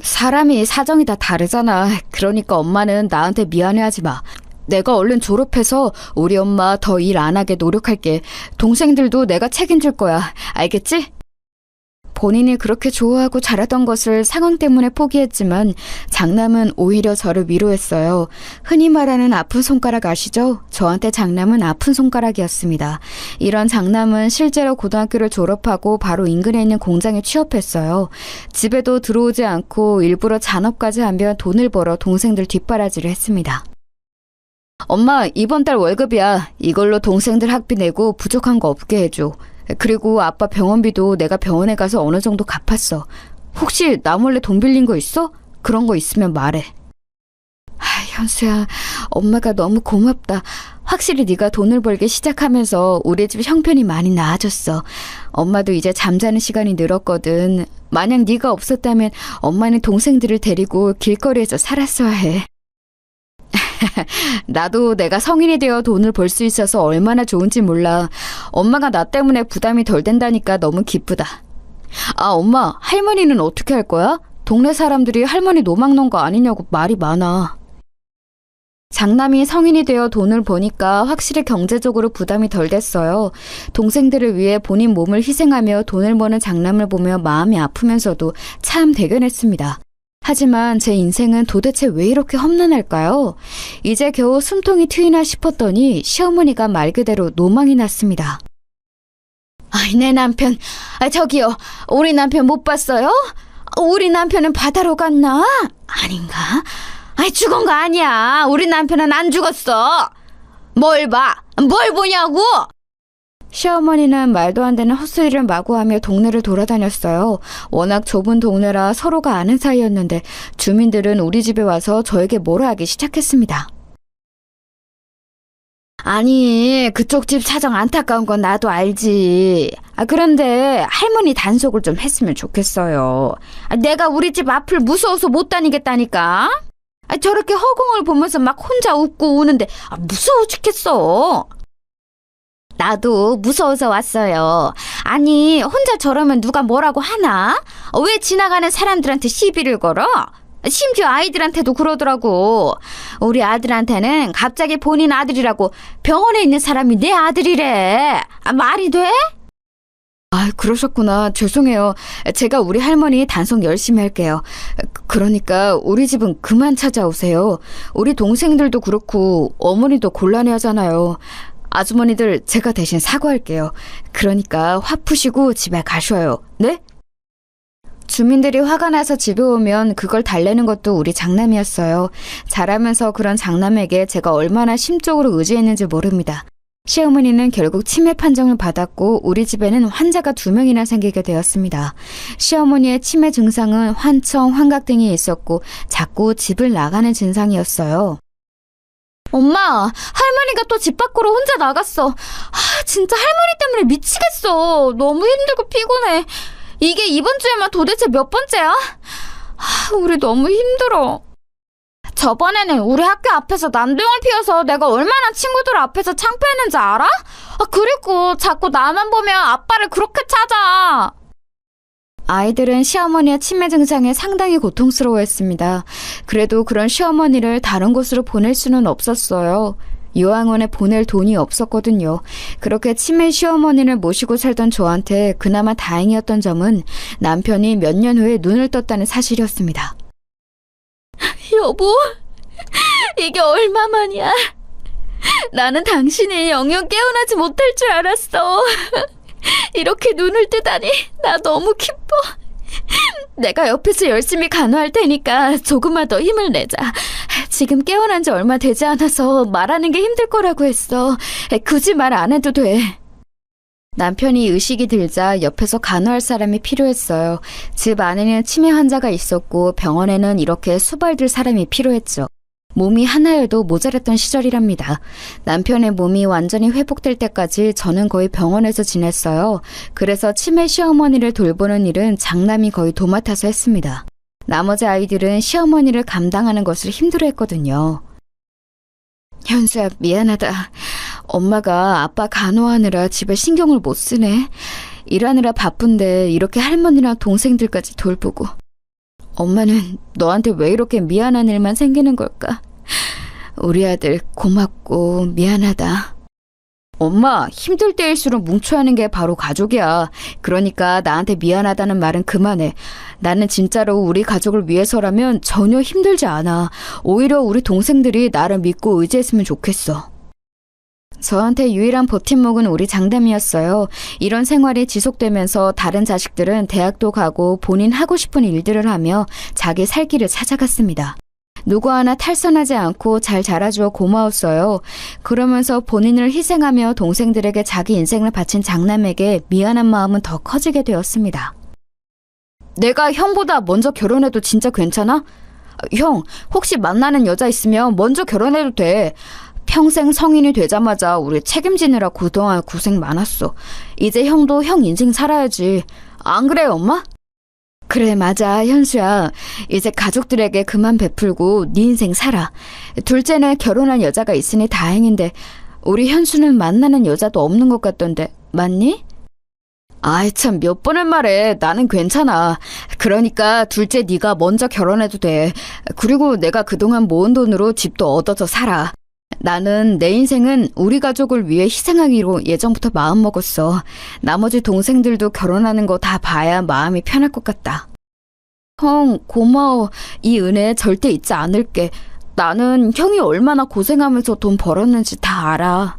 사람이 사정이 다 다르잖아. 그러니까 엄마는 나한테 미안해하지 마. 내가 얼른 졸업해서 우리 엄마 더 일 안 하게 노력할게. 동생들도 내가 책임질 거야. 알겠지? 본인이 그렇게 좋아하고 잘하던 것을 상황 때문에 포기했지만 장남은 오히려 저를 위로했어요. 흔히 말하는 아픈 손가락 아시죠? 저한테 장남은 아픈 손가락이었습니다. 이런 장남은 실제로 고등학교를 졸업하고 바로 인근에 있는 공장에 취업했어요. 집에도 들어오지 않고 일부러 잔업까지 하며 돈을 벌어 동생들 뒷바라지를 했습니다. 엄마, 이번 달 월급이야. 이걸로 동생들 학비 내고 부족한 거 없게 해줘. 그리고 아빠 병원비도 내가 병원에 가서 어느 정도 갚았어. 혹시 나 몰래 돈 빌린 거 있어? 그런 거 있으면 말해. 현수야, 엄마가 너무 고맙다. 확실히 네가 돈을 벌기 시작하면서 우리 집 형편이 많이 나아졌어. 엄마도 이제 잠자는 시간이 늘었거든. 만약 네가 없었다면 엄마는 동생들을 데리고 길거리에서 살았어야 해. 나도 내가 성인이 되어 돈을 벌 수 있어서 얼마나 좋은지 몰라. 엄마가 나 때문에 부담이 덜 된다니까 너무 기쁘다. 아, 엄마, 할머니는 어떻게 할 거야? 동네 사람들이 할머니 노망 논 거 아니냐고 말이 많아. 장남이 성인이 되어 돈을 버니까 확실히 경제적으로 부담이 덜 됐어요. 동생들을 위해 본인 몸을 희생하며 돈을 버는 장남을 보며 마음이 아프면서도 참 대견했습니다. 하지만 제 인생은 도대체 왜 이렇게 험난할까요? 이제 겨우 숨통이 트이나 싶었더니 시어머니가 말 그대로 노망이 났습니다. 내 남편, 저기요, 우리 남편 못 봤어요? 우리 남편은 바다로 갔나? 아닌가? 죽은 거 아니야. 우리 남편은 안 죽었어. 뭘 봐? 뭘 보냐고? 시어머니는 말도 안 되는 헛소리를 마구하며 동네를 돌아다녔어요. 워낙 좁은 동네라 서로가 아는 사이였는데 주민들은 우리 집에 와서 저에게 뭐라 하기 시작했습니다. 아니, 그쪽 집 사정 안타까운 건 나도 알지. 그런데 할머니 단속을 좀 했으면 좋겠어요. 내가 우리 집 앞을 무서워서 못 다니겠다니까. 저렇게 허공을 보면서 막 혼자 웃고 우는데 무서워 죽겠어. 나도 무서워서 왔어요. 아니, 혼자 저러면 누가 뭐라고 하나? 왜 지나가는 사람들한테 시비를 걸어? 심지어 아이들한테도 그러더라고. 우리 아들한테는 갑자기 본인 아들이라고 병원에 있는 사람이 내 아들이래. 말이 돼? 그러셨구나. 죄송해요. 제가 우리 할머니 단속 열심히 할게요. 그러니까 우리 집은 그만 찾아오세요. 우리 동생들도 그렇고 어머니도 곤란해하잖아요. 아주머니들 제가 대신 사과할게요. 그러니까 화 푸시고 집에 가셔요. 네? 주민들이 화가 나서 집에 오면 그걸 달래는 것도 우리 장남이었어요. 자라면서 그런 장남에게 제가 얼마나 심적으로 의지했는지 모릅니다. 시어머니는 결국 치매 판정을 받았고 우리 집에는 환자가 2명이나 생기게 되었습니다. 시어머니의 치매 증상은 환청, 환각 등이 있었고 자꾸 집을 나가는 증상이었어요. 엄마, 할머니가 또 집 밖으로 혼자 나갔어. 진짜 할머니 때문에 미치겠어. 너무 힘들고 피곤해. 이게 이번 주에만 도대체 몇 번째야? 우리 너무 힘들어. 저번에는 우리 학교 앞에서 난동을 피워서 내가 얼마나 친구들 앞에서 창피했는지 알아? 그리고 자꾸 나만 보면 아빠를 그렇게 찾아. 아이들은 시어머니의 치매 증상에 상당히 고통스러워했습니다. 그래도 그런 시어머니를 다른 곳으로 보낼 수는 없었어요. 요양원에 보낼 돈이 없었거든요. 그렇게 치매 시어머니를 모시고 살던 저한테 그나마 다행이었던 점은 남편이 몇 년 후에 눈을 떴다는 사실이었습니다. 여보, 이게 얼마만이야? 나는 당신이 영영 깨어나지 못할 줄 알았어. 이렇게 눈을 뜨다니 나 너무 기뻐. 내가 옆에서 열심히 간호할 테니까 조금만 더 힘을 내자. 지금 깨어난 지 얼마 되지 않아서 말하는 게 힘들 거라고 했어. 굳이 말 안 해도 돼. 남편이 의식이 들자 옆에서 간호할 사람이 필요했어요. 집 안에는 치매 환자가 있었고 병원에는 이렇게 수발들 사람이 필요했죠. 몸이 하나여도 모자랐던 시절이랍니다. 남편의 몸이 완전히 회복될 때까지 저는 거의 병원에서 지냈어요. 그래서 치매 시어머니를 돌보는 일은 장남이 거의 도맡아서 했습니다. 나머지 아이들은 시어머니를 감당하는 것을 힘들어했거든요. 현수야, 미안하다. 엄마가 아빠 간호하느라 집에 신경을 못 쓰네. 일하느라 바쁜데 이렇게 할머니랑 동생들까지 돌보고. 엄마는 너한테 왜 이렇게 미안한 일만 생기는 걸까? 우리 아들 고맙고 미안하다. 엄마, 힘들 때일수록 뭉쳐야 하는 게 바로 가족이야. 그러니까 나한테 미안하다는 말은 그만해. 나는 진짜로 우리 가족을 위해서라면 전혀 힘들지 않아. 오히려 우리 동생들이 나를 믿고 의지했으면 좋겠어. 저한테 유일한 버팀목은 우리 장남이었어요. 이런 생활이 지속되면서 다른 자식들은 대학도 가고 본인 하고 싶은 일들을 하며 자기 살 길을 찾아갔습니다. 누구 하나 탈선하지 않고 잘 자라주어 고마웠어요. 그러면서 본인을 희생하며 동생들에게 자기 인생을 바친 장남에게 미안한 마음은 더 커지게 되었습니다. 내가 형보다 먼저 결혼해도 진짜 괜찮아? 형, 혹시 만나는 여자 있으면 먼저 결혼해도 돼. 평생 성인이 되자마자 우리 책임지느라 그동안 고생 많았어. 이제 형도 형 인생 살아야지. 안 그래, 엄마? 그래, 맞아, 현수야. 이제 가족들에게 그만 베풀고 네 인생 살아. 둘째는 결혼한 여자가 있으니 다행인데 우리 현수는 만나는 여자도 없는 것 같던데 맞니? 아이 참, 몇 번을 말해. 나는 괜찮아. 그러니까 둘째 네가 먼저 결혼해도 돼. 그리고 내가 그동안 모은 돈으로 집도 얻어서 살아. 나는 내 인생은 우리 가족을 위해 희생하기로 예전부터 마음먹었어. 나머지 동생들도 결혼하는 거 다 봐야 마음이 편할 것 같다. 형, 고마워. 이 은혜 절대 잊지 않을게. 나는 형이 얼마나 고생하면서 돈 벌었는지 다 알아.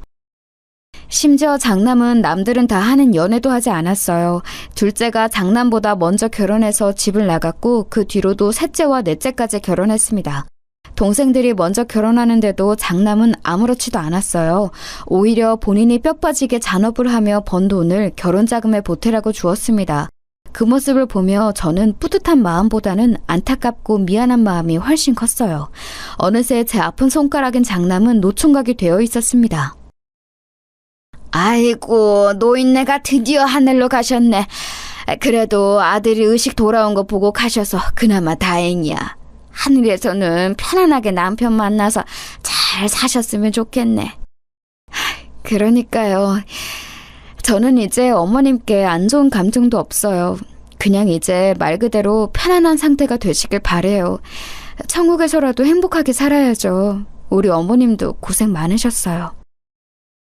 심지어 장남은 남들은 다 하는 연애도 하지 않았어요. 둘째가 장남보다 먼저 결혼해서 집을 나갔고 그 뒤로도 셋째와 넷째까지 결혼했습니다. 동생들이 먼저 결혼하는데도 장남은 아무렇지도 않았어요. 오히려 본인이 뼈 빠지게 잔업을 하며 번 돈을 결혼 자금에 보태라고 주었습니다. 그 모습을 보며 저는 뿌듯한 마음보다는 안타깝고 미안한 마음이 훨씬 컸어요. 어느새 제 아픈 손가락인 장남은 노총각이 되어 있었습니다. 아이고, 노인네가 드디어 하늘로 가셨네. 그래도 아들이 의식 돌아온 거 보고 가셔서 그나마 다행이야. 하늘에서는 편안하게 남편 만나서 잘 사셨으면 좋겠네. 그러니까요. 저는 이제 어머님께 안 좋은 감정도 없어요. 그냥 이제 말 그대로 편안한 상태가 되시길 바래요. 천국에서라도 행복하게 살아야죠. 우리 어머님도 고생 많으셨어요.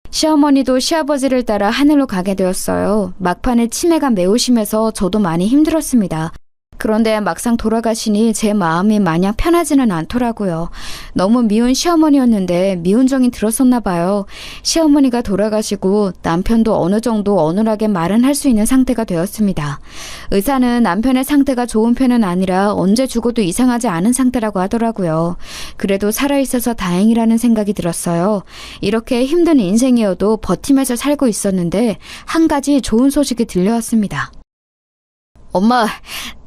시어머니도 시아버지를 따라 하늘로 가게 되었어요. 막판에 치매가 매우 심해서 저도 많이 힘들었습니다. 그런데 막상 돌아가시니 제 마음이 마냥 편하지는 않더라고요. 너무 미운 시어머니였는데 미운 정이 들었었나 봐요. 시어머니가 돌아가시고 남편도 어느 정도 어눌하게 말은 할 수 있는 상태가 되었습니다. 의사는 남편의 상태가 좋은 편은 아니라 언제 죽어도 이상하지 않은 상태라고 하더라고요. 그래도 살아있어서 다행이라는 생각이 들었어요. 이렇게 힘든 인생이어도 버티면서 살고 있었는데 한 가지 좋은 소식이 들려왔습니다. 엄마,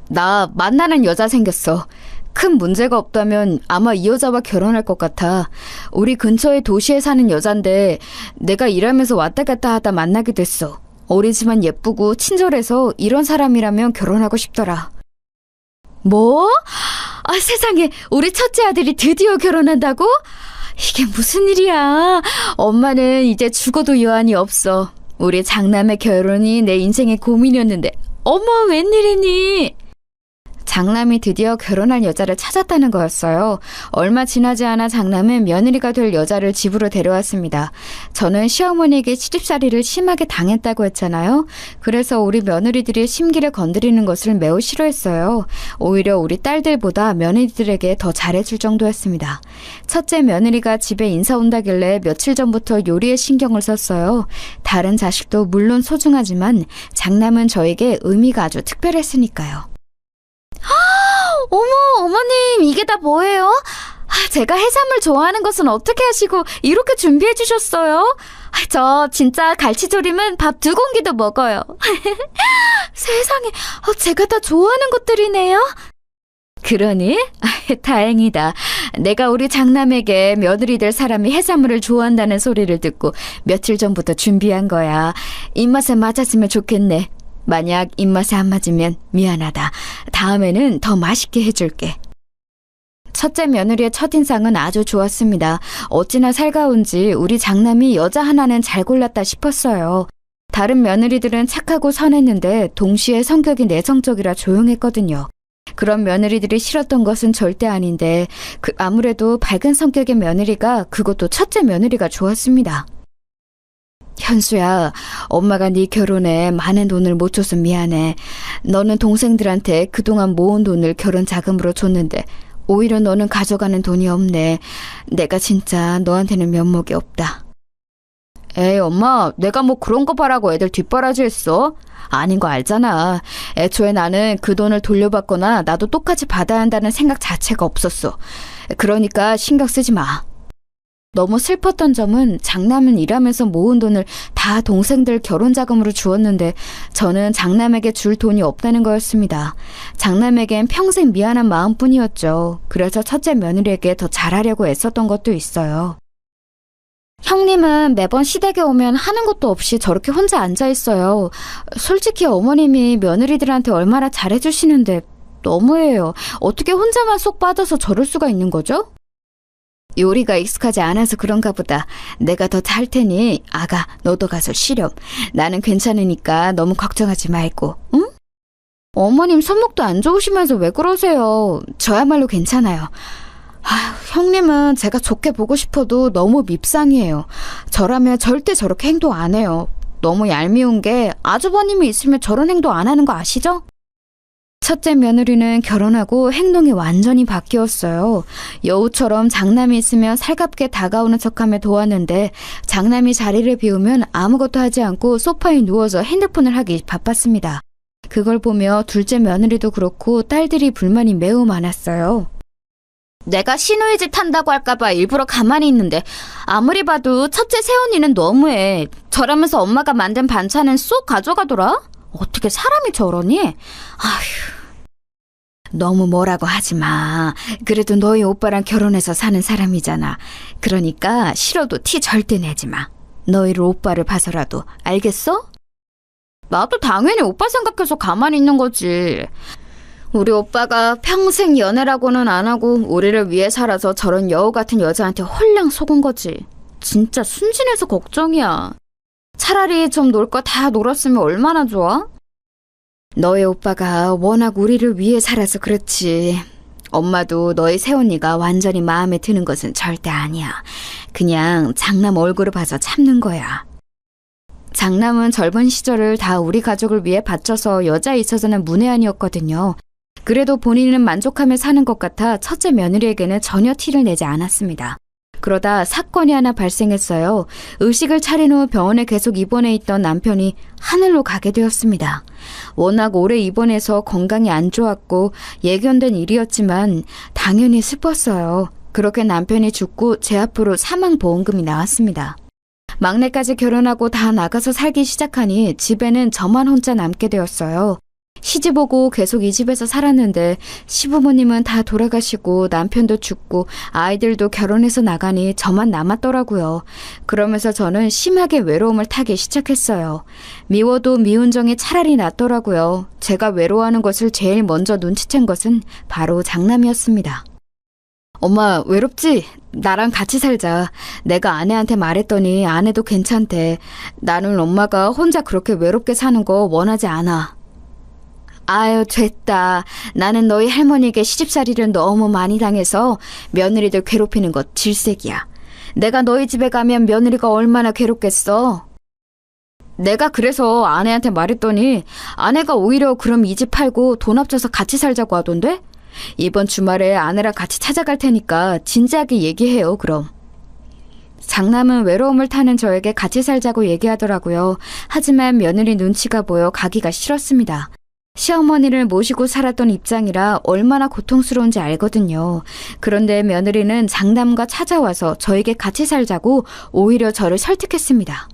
나 만나는 여자 생겼어. 큰 문제가 없다면 아마 이 여자와 결혼할 것 같아. 우리 근처의 도시에 사는 여잔데 내가 일하면서 왔다 갔다 하다 만나게 됐어. 어리지만 예쁘고 친절해서 이런 사람이라면 결혼하고 싶더라. 뭐? 아, 세상에, 우리 첫째 아들이 드디어 결혼한다고? 이게 무슨 일이야. 엄마는 이제 죽어도 여한이 없어. 우리 장남의 결혼이 내 인생의 고민이었는데 어머, 웬일이니? 장남이 드디어 결혼할 여자를 찾았다는 거였어요. 얼마 지나지 않아 장남은 며느리가 될 여자를 집으로 데려왔습니다. 저는 시어머니에게 시집살이를 심하게 당했다고 했잖아요. 그래서 우리 며느리들이 심기를 건드리는 것을 매우 싫어했어요. 오히려 우리 딸들보다 며느리들에게 더 잘해줄 정도였습니다. 첫째 며느리가 집에 인사 온다길래 며칠 전부터 요리에 신경을 썼어요. 다른 자식도 물론 소중하지만 장남은 저에게 의미가 아주 특별했으니까요. 어머, 어머님, 이게 다 뭐예요? 제가 해산물 좋아하는 것은 어떻게 하시고 이렇게 준비해 주셨어요? 저 진짜 갈치조림은 밥 2공기도 먹어요. 세상에, 제가 다 좋아하는 것들이네요. 그러니? 다행이다. 내가 우리 장남에게 며느리 될 사람이 해산물을 좋아한다는 소리를 듣고 며칠 전부터 준비한 거야. 입맛에 맞았으면 좋겠네. 만약 입맛에 안 맞으면 미안하다. 다음에는 더 맛있게 해줄게. 첫째 며느리의 첫인상은 아주 좋았습니다. 어찌나 살가운지 우리 장남이 여자 하나는 잘 골랐다 싶었어요. 다른 며느리들은 착하고 선했는데 동시에 성격이 내성적이라 조용했거든요. 그런 며느리들이 싫었던 것은 절대 아닌데 아무래도 밝은 성격의 며느리가, 그것도 첫째 며느리가 좋았습니다. 현수야, 엄마가 네 결혼에 많은 돈을 못 줘서 미안해. 너는 동생들한테 그동안 모은 돈을 결혼 자금으로 줬는데 오히려 너는 가져가는 돈이 없네. 내가 진짜 너한테는 면목이 없다. 에이, 엄마, 내가 뭐 그런 거 바라고 애들 뒷바라지 했어? 아닌 거 알잖아. 애초에 나는 그 돈을 돌려받거나 나도 똑같이 받아야 한다는 생각 자체가 없었어. 그러니까 신경 쓰지 마. 너무 슬펐던 점은 장남은 일하면서 모은 돈을 다 동생들 결혼 자금으로 주었는데 저는 장남에게 줄 돈이 없다는 거였습니다. 장남에겐 평생 미안한 마음뿐이었죠. 그래서 첫째 며느리에게 더 잘하려고 애썼던 것도 있어요. 형님은 매번 시댁에 오면 하는 것도 없이 저렇게 혼자 앉아있어요. 솔직히 어머님이 며느리들한테 얼마나 잘해주시는데 너무해요. 어떻게 혼자만 쏙 빠져서 저럴 수가 있는 거죠? 요리가 익숙하지 않아서 그런가 보다. 내가 더 잘 테니 아가, 너도 가서 쉬렴. 나는 괜찮으니까 너무 걱정하지 말고, 응? 어머님 손목도 안 좋으시면서 왜 그러세요? 저야말로 괜찮아요. 형님은 제가 좋게 보고 싶어도 너무 밉상이에요. 저라면 절대 저렇게 행동 안 해요. 너무 얄미운 게 아주버님이 있으면 저런 행동 안 하는 거 아시죠? 첫째 며느리는 결혼하고 행동이 완전히 바뀌었어요. 여우처럼 장남이 있으면 살갑게 다가오는 척하며 도왔는데 장남이 자리를 비우면 아무것도 하지 않고 소파에 누워서 핸드폰을 하기 바빴습니다. 그걸 보며 둘째 며느리도 그렇고 딸들이 불만이 매우 많았어요. 내가 시누이집 한다고 할까봐 일부러 가만히 있는데 아무리 봐도 첫째 새언니는 너무해. 저라면서 엄마가 만든 반찬은 쏙 가져가더라? 어떻게 사람이 저러니? 아휴. 너무 뭐라고 하지 마. 그래도 너희 오빠랑 결혼해서 사는 사람이잖아. 그러니까 싫어도 티 절대 내지 마. 너희를 오빠를 봐서라도. 알겠어? 나도 당연히 오빠 생각해서 가만히 있는 거지. 우리 오빠가 평생 연애라고는 안 하고 우리를 위해 살아서 저런 여우 같은 여자한테 홀랑 속은 거지. 진짜 순진해서 걱정이야. 차라리 좀 놀 거 다 놀았으면 얼마나 좋아? 너의 오빠가 워낙 우리를 위해 살아서 그렇지. 엄마도 너희 새언니가 완전히 마음에 드는 것은 절대 아니야. 그냥 장남 얼굴을 봐서 참는 거야. 장남은 젊은 시절을 다 우리 가족을 위해 바쳐서 여자에 있어서는 문외한이었거든요. 그래도 본인은 만족하며 사는 것 같아 첫째 며느리에게는 전혀 티를 내지 않았습니다. 그러다 사건이 하나 발생했어요. 의식을 차린 후 병원에 계속 입원해 있던 남편이 하늘로 가게 되었습니다. 워낙 오래 입원해서 건강이 안 좋았고 예견된 일이었지만 당연히 슬펐어요. 그렇게 남편이 죽고 제 앞으로 사망보험금이 나왔습니다. 막내까지 결혼하고 다 나가서 살기 시작하니 집에는 저만 혼자 남게 되었어요. 시집 오고 계속 이 집에서 살았는데 시부모님은 다 돌아가시고 남편도 죽고 아이들도 결혼해서 나가니 저만 남았더라고요. 그러면서 저는 심하게 외로움을 타기 시작했어요. 미워도 미운 정이 차라리 낫더라고요. 제가 외로워하는 것을 제일 먼저 눈치챈 것은 바로 장남이었습니다. 엄마, 외롭지? 나랑 같이 살자. 내가 아내한테 말했더니 아내도 괜찮대. 나는 엄마가 혼자 그렇게 외롭게 사는 거 원하지 않아. 아유, 됐다. 나는 너희 할머니에게 시집살이를 너무 많이 당해서 며느리들 괴롭히는 것 질색이야. 내가 너희 집에 가면 며느리가 얼마나 괴롭겠어. 내가 그래서 아내한테 말했더니 아내가 오히려 그럼 이 집 팔고 돈 합쳐서 같이 살자고 하던데? 이번 주말에 아내랑 같이 찾아갈 테니까 진지하게 얘기해요, 그럼. 장남은 외로움을 타는 저에게 같이 살자고 얘기하더라고요. 하지만 며느리 눈치가 보여 가기가 싫었습니다. 시어머니를 모시고 살았던 입장이라 얼마나 고통스러운지 알거든요. 그런데 며느리는 장남과 찾아와서 저에게 같이 살자고 오히려 저를 설득했습니다.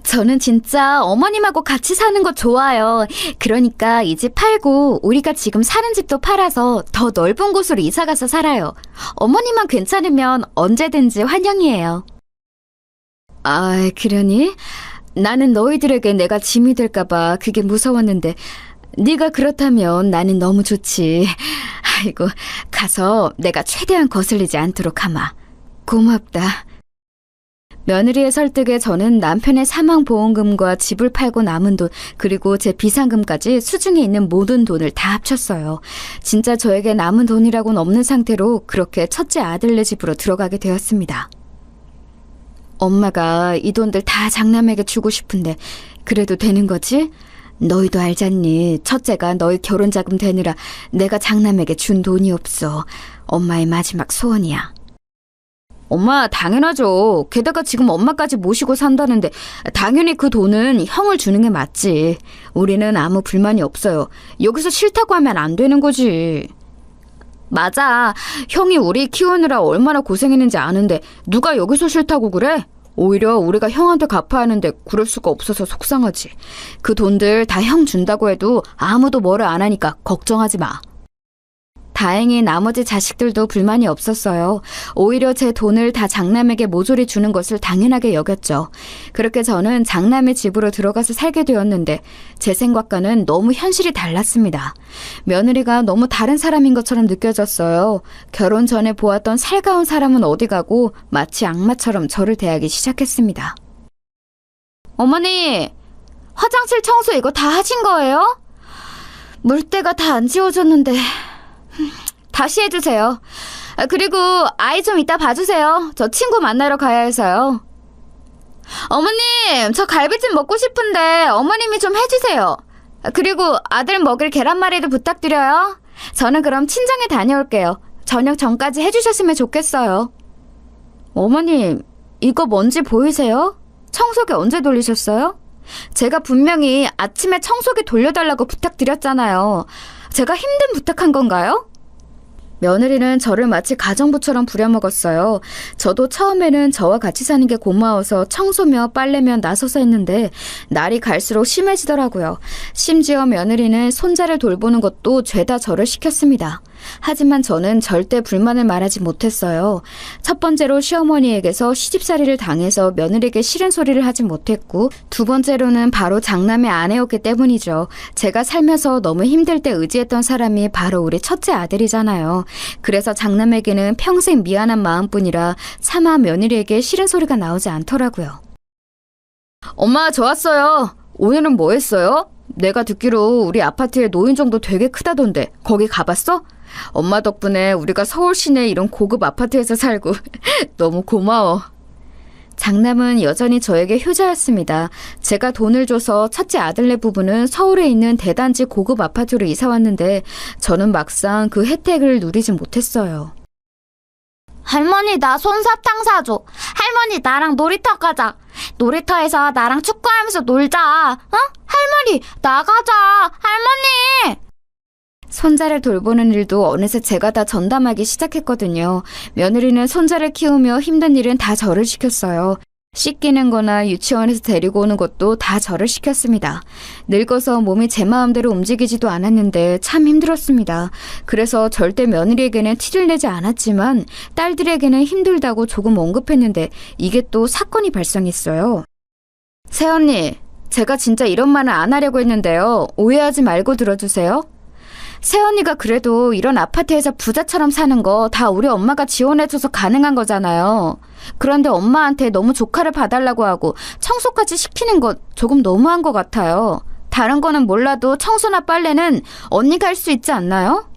저는 진짜 어머님하고 같이 사는 거 좋아요. 그러니까 이 집 팔고 우리가 지금 사는 집도 팔아서 더 넓은 곳으로 이사가서 살아요. 어머님만 괜찮으면 언제든지 환영이에요. 아, 그러니? 나는 너희들에게 내가 짐이 될까봐 그게 무서웠는데 네가 그렇다면 나는 너무 좋지. 아이고, 가서 내가 최대한 거슬리지 않도록 하마. 고맙다. 며느리의 설득에 저는 남편의 사망보험금과 집을 팔고 남은 돈, 그리고 제 비상금까지 수중에 있는 모든 돈을 다 합쳤어요. 진짜 저에게 남은 돈이라고는 없는 상태로 그렇게 첫째 아들네 집으로 들어가게 되었습니다. 엄마가 이 돈들 다 장남에게 주고 싶은데 그래도 되는 거지? 너희도 알잖니. 첫째가 너희 결혼자금 되느라 내가 장남에게 준 돈이 없어. 엄마의 마지막 소원이야. 엄마, 당연하죠. 게다가 지금 엄마까지 모시고 산다는데 당연히 그 돈은 형을 주는 게 맞지. 우리는 아무 불만이 없어요. 여기서 싫다고 하면 안 되는 거지. 맞아. 형이 우리 키우느라 얼마나 고생했는지 아는데 누가 여기서 싫다고 그래? 오히려 우리가 형한테 갚아야 하는데 그럴 수가 없어서 속상하지. 그 돈들 다 형 준다고 해도 아무도 뭐를 안 하니까 걱정하지 마. 다행히 나머지 자식들도 불만이 없었어요. 오히려 제 돈을 다 장남에게 모조리 주는 것을 당연하게 여겼죠. 그렇게 저는 장남의 집으로 들어가서 살게 되었는데 제 생각과는 너무 현실이 달랐습니다. 며느리가 너무 다른 사람인 것처럼 느껴졌어요. 결혼 전에 보았던 살가운 사람은 어디 가고 마치 악마처럼 저를 대하기 시작했습니다. 어머니, 화장실 청소 이거 다 하신 거예요? 물때가 다 안 지워졌는데... 다시 해주세요. 그리고 아이 좀 이따 봐주세요. 저 친구 만나러 가야 해서요. 어머님, 저 갈비찜 먹고 싶은데 어머님이 좀 해주세요. 그리고 아들 먹을 계란말이도 부탁드려요. 저는 그럼 친정에 다녀올게요. 저녁 전까지 해주셨으면 좋겠어요. 어머님, 이거 뭔지 보이세요? 청소기 언제 돌리셨어요? 제가 분명히 아침에 청소기 돌려달라고 부탁드렸잖아요. 제가 힘든 부탁한 건가요? 며느리는 저를 마치 가정부처럼 부려먹었어요. 저도 처음에는 저와 같이 사는 게 고마워서 청소며 빨래며 나서서 했는데 날이 갈수록 심해지더라고요. 심지어 며느리는 손자를 돌보는 것도 죄다 저를 시켰습니다. 하지만 저는 절대 불만을 말하지 못했어요. 첫 번째로 시어머니에게서 시집살이를 당해서 며느리에게 싫은 소리를 하지 못했고, 두 번째로는 바로 장남의 아내였기 때문이죠. 제가 살면서 너무 힘들 때 의지했던 사람이 바로 우리 첫째 아들이잖아요. 그래서 장남에게는 평생 미안한 마음뿐이라 차마 며느리에게 싫은 소리가 나오지 않더라고요. 엄마, 저 왔어요. 오늘은 뭐 했어요? 내가 듣기로 우리 아파트의 노인정도 되게 크다던데 거기 가봤어? 엄마 덕분에 우리가 서울 시내 이런 고급 아파트에서 살고 너무 고마워. 장남은 여전히 저에게 효자였습니다. 제가 돈을 줘서 첫째 아들네 부부는 서울에 있는 대단지 고급 아파트로 이사 왔는데 저는 막상 그 혜택을 누리지 못했어요. 할머니, 나 솜사탕 사줘. 할머니, 나랑 놀이터 가자. 놀이터에서 나랑 축구하면서 놀자. 어? 할머니, 나가자. 할머니! 손자를 돌보는 일도 어느새 제가 다 전담하기 시작했거든요. 며느리는 손자를 키우며 힘든 일은 다 저를 시켰어요. 씻기는 거나 유치원에서 데리고 오는 것도 다 저를 시켰습니다. 늙어서 몸이 제 마음대로 움직이지도 않았는데 참 힘들었습니다. 그래서 절대 며느리에게는 티를 내지 않았지만 딸들에게는 힘들다고 조금 언급했는데 이게 또 사건이 발생했어요. 새언니, 제가 진짜 이런 말은 안 하려고 했는데요. 오해하지 말고 들어주세요. 새언니가 그래도 이런 아파트에서 부자처럼 사는 거 다 우리 엄마가 지원해줘서 가능한 거잖아요. 그런데 엄마한테 너무 조카를 봐달라고 하고 청소까지 시키는 것 조금 너무한 것 같아요. 다른 거는 몰라도 청소나 빨래는 언니가 할 수 있지 않나요?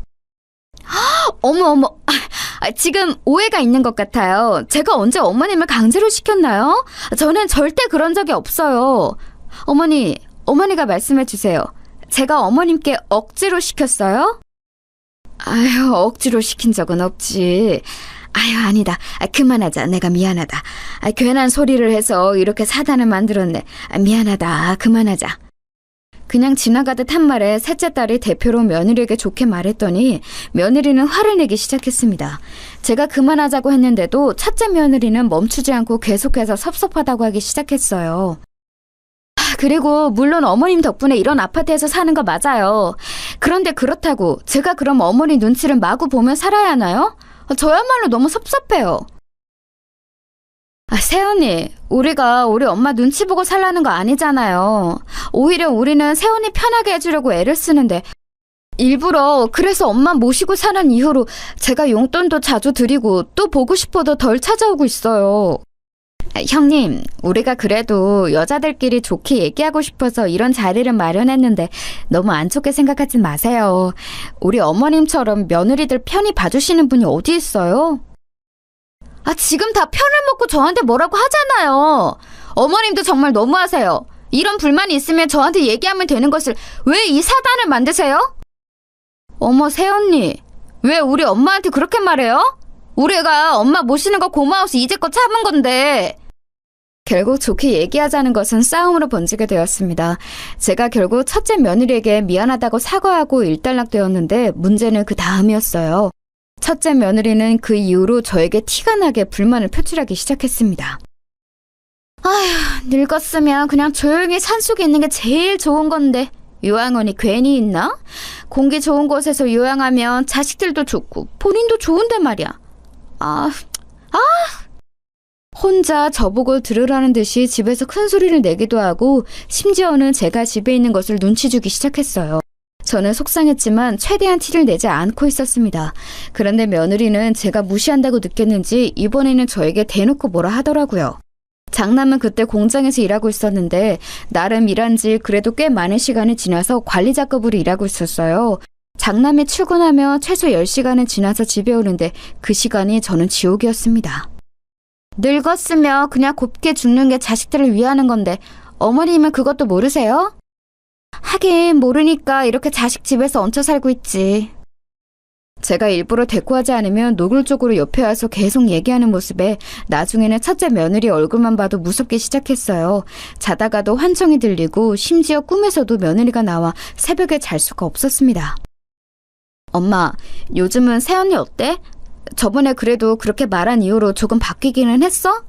어머. 지금 오해가 있는 것 같아요. 제가 언제 어머님을 강제로 시켰나요? 저는 절대 그런 적이 없어요. 어머니가 말씀해 주세요. 제가 어머님께 억지로 시켰어요? 아유, 억지로 시킨 적은 없지. 아유, 아니다. 그만하자. 내가 미안하다. 괜한 소리를 해서 이렇게 사단을 만들었네. 미안하다. 그만하자. 그냥 지나가듯 한 말에 셋째 딸이 대표로 며느리에게 좋게 말했더니 며느리는 화를 내기 시작했습니다. 제가 그만하자고 했는데도 첫째 며느리는 멈추지 않고 계속해서 섭섭하다고 하기 시작했어요. 그리고 물론 어머님 덕분에 이런 아파트에서 사는 거 맞아요. 그런데 그렇다고 제가 그럼 어머니 눈치를 마구 보며 살아야 하나요? 저야말로 너무 섭섭해요. 세연이, 우리가 우리 엄마 눈치 보고 살라는 거 아니잖아요. 오히려 우리는 세연이 편하게 해주려고 애를 쓰는데 일부러 그래서 엄마 모시고 사는 이후로 제가 용돈도 자주 드리고 또 보고 싶어도 덜 찾아오고 있어요. 형님, 우리가 그래도 여자들끼리 좋게 얘기하고 싶어서 이런 자리를 마련했는데 너무 안 좋게 생각하지 마세요. 우리 어머님처럼 며느리들 편히 봐주시는 분이 어디 있어요? 지금 다 편을 먹고 저한테 뭐라고 하잖아요. 어머님도 정말 너무하세요. 이런 불만이 있으면 저한테 얘기하면 되는 것을 왜 이 사단을 만드세요? 어머, 새언니, 왜 우리 엄마한테 그렇게 말해요? 우리가 엄마 모시는 거 고마워서 이제껏 참은 건데. 결국 좋게 얘기하자는 것은 싸움으로 번지게 되었습니다. 제가 결국 첫째 며느리에게 미안하다고 사과하고 일단락되었는데 문제는 그 다음이었어요. 첫째 며느리는 그 이후로 저에게 티가 나게 불만을 표출하기 시작했습니다. 아휴, 늙었으면 그냥 조용히 산속에 있는 게 제일 좋은 건데 요양원이 괜히 있나? 공기 좋은 곳에서 요양하면 자식들도 좋고 본인도 좋은데 말이야. 혼자 저보고 들으라는 듯이 집에서 큰 소리를 내기도 하고 심지어는 제가 집에 있는 것을 눈치 주기 시작했어요. 저는 속상했지만 최대한 티를 내지 않고 있었습니다. 그런데 며느리는 제가 무시한다고 느꼈는지 이번에는 저에게 대놓고 뭐라 하더라고요. 장남은 그때 공장에서 일하고 있었는데 나름 일한 지 그래도 꽤 많은 시간이 지나서 관리자급으로 일하고 있었어요. 장남이 출근하며 최소 10시간은 지나서 집에 오는데 그 시간이 저는 지옥이었습니다. 늙었으면 그냥 곱게 죽는 게 자식들을 위하는 건데 어머님은 그것도 모르세요? 하긴 모르니까 이렇게 자식 집에서 얹혀 살고 있지. 제가 일부러 대꾸하지 않으면 노골적으로 옆에 와서 계속 얘기하는 모습에 나중에는 첫째 며느리 얼굴만 봐도 무섭게 시작했어요. 자다가도 환청이 들리고 심지어 꿈에서도 며느리가 나와 새벽에 잘 수가 없었습니다. 엄마, 요즘은 새언니 어때? 저번에 그래도 그렇게 말한 이후로 조금 바뀌기는 했어?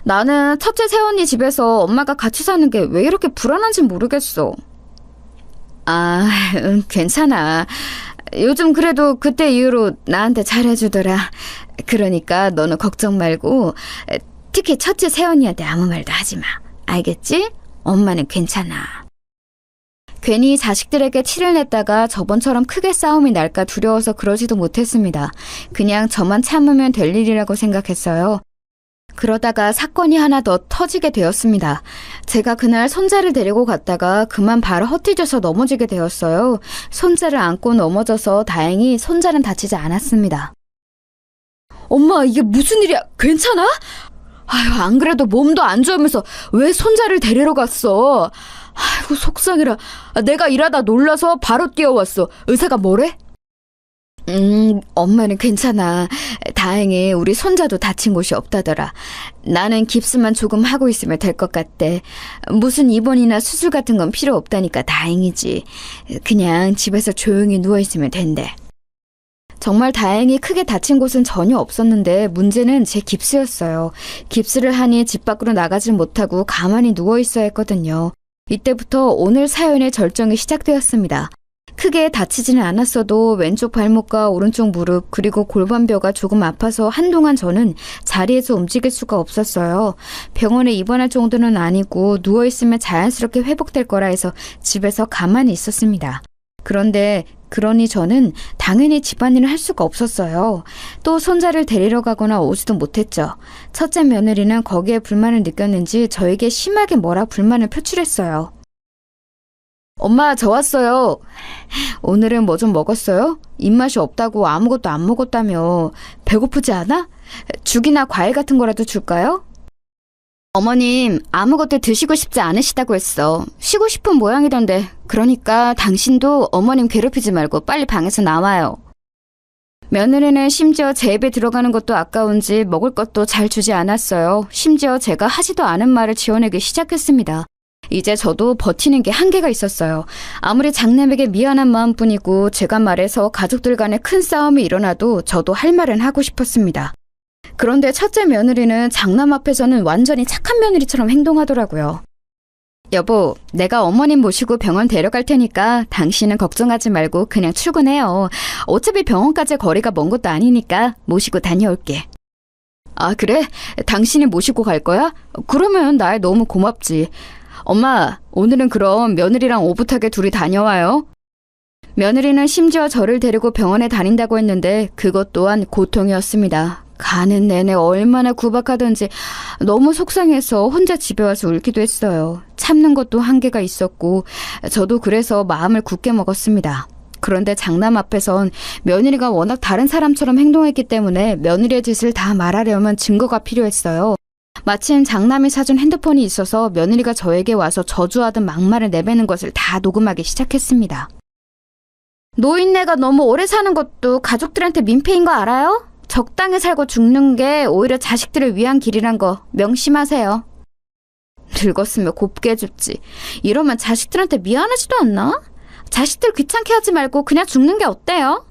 나는 첫째 새언니 집에서 엄마가 같이 사는 게 왜 이렇게 불안한지 모르겠어. 괜찮아. 요즘 그래도 그때 이후로 나한테 잘해주더라. 그러니까 너는 걱정 말고 특히 첫째 새언니한테 아무 말도 하지 마. 알겠지? 엄마는 괜찮아. 괜히 자식들에게 티를 냈다가 저번처럼 크게 싸움이 날까 두려워서 그러지도 못했습니다. 그냥 저만 참으면 될 일이라고 생각했어요. 그러다가 사건이 하나 더 터지게 되었습니다. 제가 그날 손자를 데리고 갔다가 그만 발을 헛디뎌서 넘어지게 되었어요. 손자를 안고 넘어져서 다행히 손자는 다치지 않았습니다. 엄마, 이게 무슨 일이야? 괜찮아? 아유, 안 그래도 몸도 안 좋으면서 왜 손자를 데리러 갔어? 아이고, 속상해라. 내가 일하다 놀라서 바로 뛰어왔어. 의사가 뭐래? 엄마는 괜찮아. 다행히 우리 손자도 다친 곳이 없다더라. 나는 깁스만 조금 하고 있으면 될 것 같대. 무슨 입원이나 수술 같은 건 필요 없다니까 다행이지. 그냥 집에서 조용히 누워있으면 된대. 정말 다행히 크게 다친 곳은 전혀 없었는데 문제는 제 깁스였어요. 깁스를 하니 집 밖으로 나가질 못하고 가만히 누워있어야 했거든요. 이때부터 오늘 사연의 절정이 시작되었습니다. 크게 다치지는 않았어도 왼쪽 발목과 오른쪽 무릎 그리고 골반뼈가 조금 아파서 한동안 저는 자리에서 움직일 수가 없었어요. 병원에 입원할 정도는 아니고 누워있으면 자연스럽게 회복될 거라 해서 집에서 가만히 있었습니다. 그런데 그러니 저는 당연히 집안일을 할 수가 없었어요. 또 손자를 데리러 가거나 오지도 못했죠. 첫째 며느리는 거기에 불만을 느꼈는지 저에게 심하게 뭐라 불만을 표출했어요. 엄마, 저 왔어요. 오늘은 뭐 좀 먹었어요? 입맛이 없다고 아무것도 안 먹었다며. 배고프지 않아? 죽이나 과일 같은 거라도 줄까요? 어머님, 아무것도 드시고 싶지 않으시다고 했어. 쉬고 싶은 모양이던데. 그러니까 당신도 어머님 괴롭히지 말고 빨리 방에서 나와요. 며느리는 심지어 제 입에 들어가는 것도 아까운지 먹을 것도 잘 주지 않았어요. 심지어 제가 하지도 않은 말을 지어내기 시작했습니다. 이제 저도 버티는 게 한계가 있었어요. 아무리 장남에게 미안한 마음뿐이고 제가 말해서 가족들 간에 큰 싸움이 일어나도 저도 할 말은 하고 싶었습니다. 그런데 첫째 며느리는 장남 앞에서는 완전히 착한 며느리처럼 행동하더라고요. 여보, 내가 어머님 모시고 병원 데려갈 테니까 당신은 걱정하지 말고 그냥 출근해요. 어차피 병원까지 거리가 먼 것도 아니니까 모시고 다녀올게. 아, 그래? 당신이 모시고 갈 거야? 그러면 날 너무 고맙지. 엄마, 오늘은 그럼 며느리랑 오붓하게 둘이 다녀와요. 며느리는 심지어 저를 데리고 병원에 다닌다고 했는데 그것 또한 고통이었습니다. 가는 내내 얼마나 구박하던지 너무 속상해서 혼자 집에 와서 울기도 했어요. 참는 것도 한계가 있었고 저도 그래서 마음을 굳게 먹었습니다. 그런데 장남 앞에선 며느리가 워낙 다른 사람처럼 행동했기 때문에 며느리의 짓을 다 말하려면 증거가 필요했어요. 마침 장남이 사준 핸드폰이 있어서 며느리가 저에게 와서 저주하던 막말을 내뱉는 것을 다 녹음하기 시작했습니다. 노인네가 너무 오래 사는 것도 가족들한테 민폐인 거 알아요? 적당히 살고 죽는 게 오히려 자식들을 위한 길이란 거 명심하세요. 늙었으면 곱게 죽지. 이러면 자식들한테 미안하지도 않나? 자식들 귀찮게 하지 말고 그냥 죽는 게 어때요?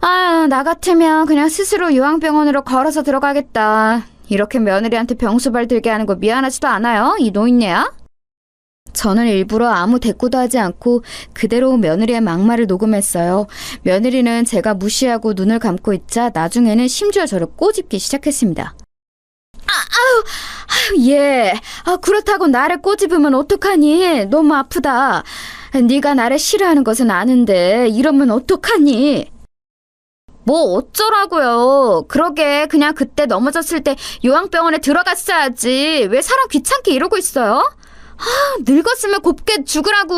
아, 나 같으면 그냥 스스로 요양병원으로 걸어서 들어가겠다. 이렇게 며느리한테 병수발 들게 하는 거 미안하지도 않아요? 이 노인네야? 저는 일부러 아무 대꾸도 하지 않고 그대로 며느리의 막말을 녹음했어요. 며느리는 제가 무시하고 눈을 감고 있자 나중에는 심지어 저를 꼬집기 시작했습니다. 예. 그렇다고 나를 꼬집으면 어떡하니? 너무 아프다. 네가 나를 싫어하는 것은 아는데 이러면 어떡하니? 뭐 어쩌라고요. 그러게 그냥 그때 넘어졌을 때 요양병원에 들어갔어야지. 왜 사람 귀찮게 이러고 있어요? 늙었으면 곱게 죽으라고.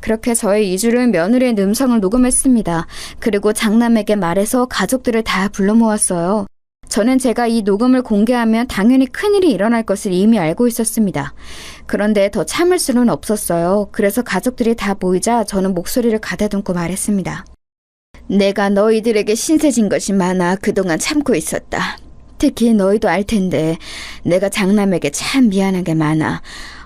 그렇게 저의 이주를 며느리의 음성을 녹음했습니다. 그리고 장남에게 말해서 가족들을 다 불러 모았어요. 저는 제가 이 녹음을 공개하면 당연히 큰일이 일어날 것을 이미 알고 있었습니다. 그런데 더 참을 수는 없었어요. 그래서 가족들이 다 모이자 저는 목소리를 가다듬고 말했습니다. 내가 너희들에게 신세진 것이 많아 그동안 참고 있었다. 특히 너희도 알 텐데 내가 장남에게 참 미안한 게 많아.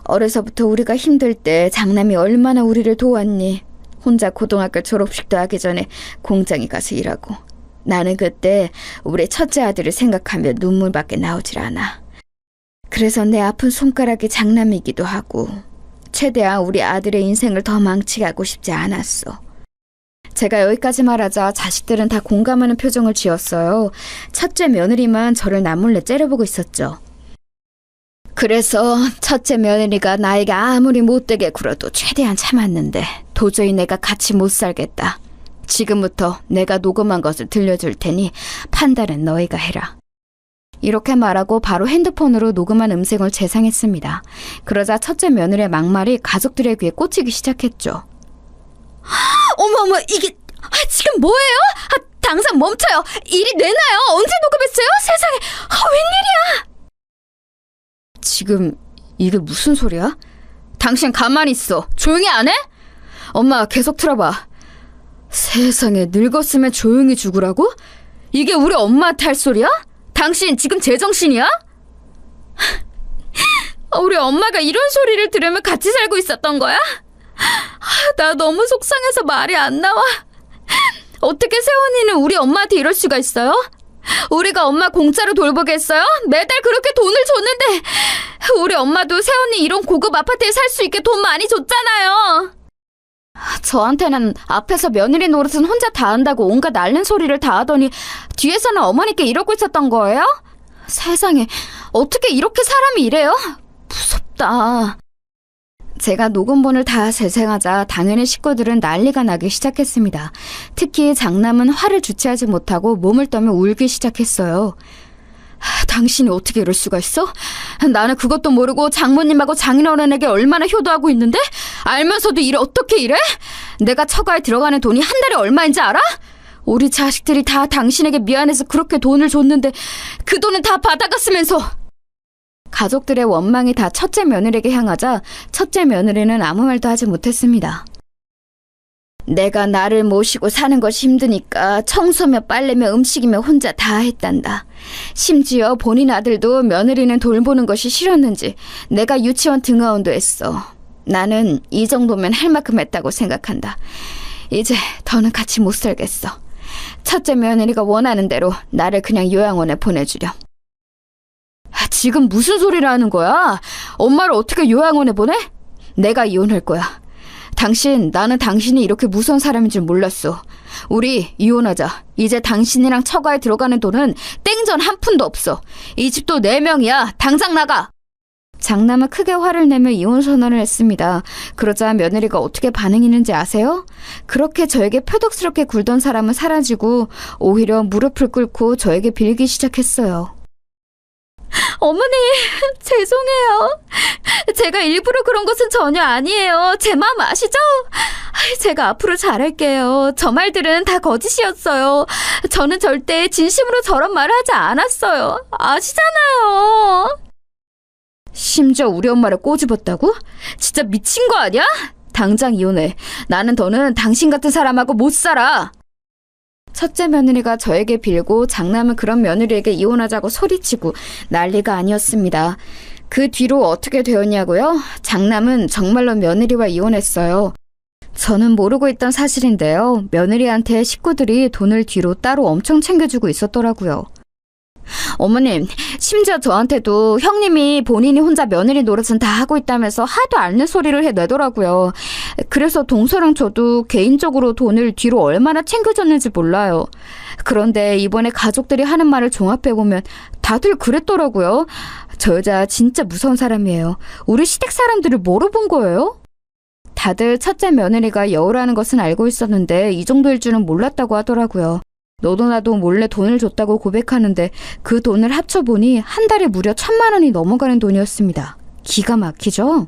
어려서부터 우리가 힘들 때 장남이 얼마나 우리를 도왔니. 혼자 고등학교 졸업식도 하기 전에 공장에 가서 일하고. 나는 그때 우리 첫째 아들을 생각하면 눈물밖에 나오질 않아. 그래서 내 아픈 손가락이 장남이기도 하고 최대한 우리 아들의 인생을 더 망치게 하고 싶지 않았어. 제가 여기까지 말하자 자식들은 다 공감하는 표정을 지었어요. 첫째 며느리만 저를 남몰래 째려보고 있었죠. 그래서 첫째 며느리가 나에게 아무리 못되게 굴어도 최대한 참았는데 도저히 내가 같이 못 살겠다. 지금부터 내가 녹음한 것을 들려줄 테니 판단은 너희가 해라. 이렇게 말하고 바로 핸드폰으로 녹음한 음성을 재생했습니다. 그러자 첫째 며느리의 막말이 가족들의 귀에 꽂히기 시작했죠. 어머, 이게 지금 뭐예요? 당장 멈춰요. 일이 내놔요. 언제 녹음했어요? 세상에, 웬일이야? 지금 이게 무슨 소리야? 당신 가만히 있어. 조용히 안 해? 엄마, 계속 틀어봐. 세상에, 늙었으면 조용히 죽으라고? 이게 우리 엄마한테 할 소리야? 당신 지금 제정신이야? 우리 엄마가 이런 소리를 들으면 같이 살고 있었던 거야? 나 너무 속상해서 말이 안 나와. 어떻게 세원이는 우리 엄마한테 이럴 수가 있어요? 우리가 엄마 공짜로 돌보겠어요? 매달 그렇게 돈을 줬는데 우리 엄마도 세원이 이런 고급 아파트에 살 수 있게 돈 많이 줬잖아요. 저한테는 앞에서 며느리 노릇은 혼자 다 한다고 온갖 앓는 소리를 다 하더니 뒤에서는 어머니께 이러고 있었던 거예요? 세상에, 어떻게 이렇게 사람이 이래요? 무섭다. 제가 녹음본을 다 재생하자 당연히 식구들은 난리가 나기 시작했습니다. 특히 장남은 화를 주체하지 못하고 몸을 떠며 울기 시작했어요. 당신이 어떻게 이럴 수가 있어? 나는 그것도 모르고 장모님하고 장인어른에게 얼마나 효도하고 있는데? 알면서도 일을 어떻게 이래? 내가 처가에 들어가는 돈이 한 달에 얼마인지 알아? 우리 자식들이 다 당신에게 미안해서 그렇게 돈을 줬는데 그 돈은 다 받아갔으면서. 가족들의 원망이 다 첫째 며느리에게 향하자 첫째 며느리는 아무 말도 하지 못했습니다. 내가 나를 모시고 사는 것이 힘드니까 청소며 빨래며 음식이며 혼자 다 했단다. 심지어 본인 아들도 며느리는 돌보는 것이 싫었는지 내가 유치원 등하원도 했어. 나는 이 정도면 할 만큼 했다고 생각한다. 이제 더는 같이 못 살겠어. 첫째 며느리가 원하는 대로 나를 그냥 요양원에 보내주렴. 지금 무슨 소리를 하는 거야? 엄마를 어떻게 요양원에 보내? 내가 이혼할 거야. 나는 당신이 이렇게 무서운 사람인 줄 몰랐어. 우리 이혼하자. 이제 당신이랑 처가에 들어가는 돈은 땡전 한 푼도 없어. 이 집도 4명이야. 당장 나가. 장남은 크게 화를 내며 이혼 선언을 했습니다. 그러자 며느리가 어떻게 반응했는지 아세요? 그렇게 저에게 표독스럽게 굴던 사람은 사라지고 오히려 무릎을 꿇고 저에게 빌기 시작했어요. 어머니, 죄송해요. 제가 일부러 그런 것은 전혀 아니에요. 제 마음 아시죠? 제가 앞으로 잘할게요. 저 말들은 다 거짓이었어요. 저는 절대 진심으로 저런 말을 하지 않았어요. 아시잖아요. 심지어 우리 엄마를 꼬집었다고? 진짜 미친 거 아니야? 당장 이혼해. 나는 더는 당신 같은 사람하고 못 살아. 첫째 며느리가 저에게 빌고 장남은 그런 며느리에게 이혼하자고 소리치고 난리가 아니었습니다. 그 뒤로 어떻게 되었냐고요? 장남은 정말로 며느리와 이혼했어요. 저는 모르고 있던 사실인데요. 며느리한테 식구들이 돈을 뒤로 따로 엄청 챙겨주고 있었더라고요. 어머님, 심지어 저한테도 형님이 본인이 혼자 며느리 노릇은 다 하고 있다면서 하도 앓는 소리를 해내더라고요. 그래서 동서랑 저도 개인적으로 돈을 뒤로 얼마나 챙겨줬는지 몰라요. 그런데 이번에 가족들이 하는 말을 종합해보면 다들 그랬더라고요. 저 여자 진짜 무서운 사람이에요. 우리 시댁 사람들을 뭐로 본 거예요? 다들 첫째 며느리가 여우라는 것은 알고 있었는데 이 정도일 줄은 몰랐다고 하더라고요. 너도 나도 몰래 돈을 줬다고 고백하는데 그 돈을 합쳐보니 한 달에 무려 1,000만 원이 넘어가는 돈이었습니다. 기가 막히죠?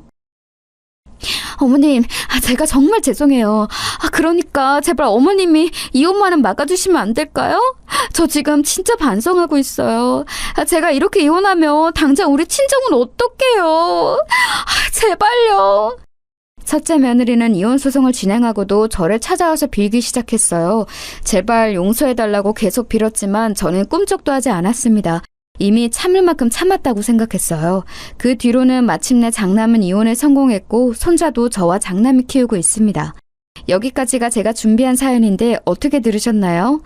어머님, 제가 정말 죄송해요. 그러니까 제발 어머님이 이혼만은 막아주시면 안 될까요? 저 지금 진짜 반성하고 있어요. 제가 이렇게 이혼하면 당장 우리 친정은 어떡해요? 제발요. 첫째 며느리는 이혼 소송을 진행하고도 저를 찾아와서 빌기 시작했어요. 제발 용서해달라고 계속 빌었지만 저는 꿈쩍도 하지 않았습니다. 이미 참을 만큼 참았다고 생각했어요. 그 뒤로는 마침내 장남은 이혼에 성공했고 손자도 저와 장남이 키우고 있습니다. 여기까지가 제가 준비한 사연인데 어떻게 들으셨나요?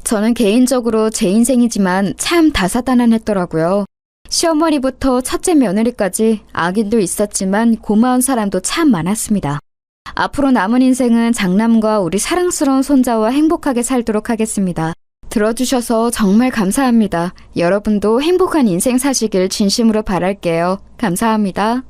저는 개인적으로 제 인생이지만 참 다사다난했더라고요. 시어머니부터 첫째 며느리까지 악인도 있었지만 고마운 사람도 참 많았습니다. 앞으로 남은 인생은 장남과 우리 사랑스러운 손자와 행복하게 살도록 하겠습니다. 들어주셔서 정말 감사합니다. 여러분도 행복한 인생 사시길 진심으로 바랄게요. 감사합니다.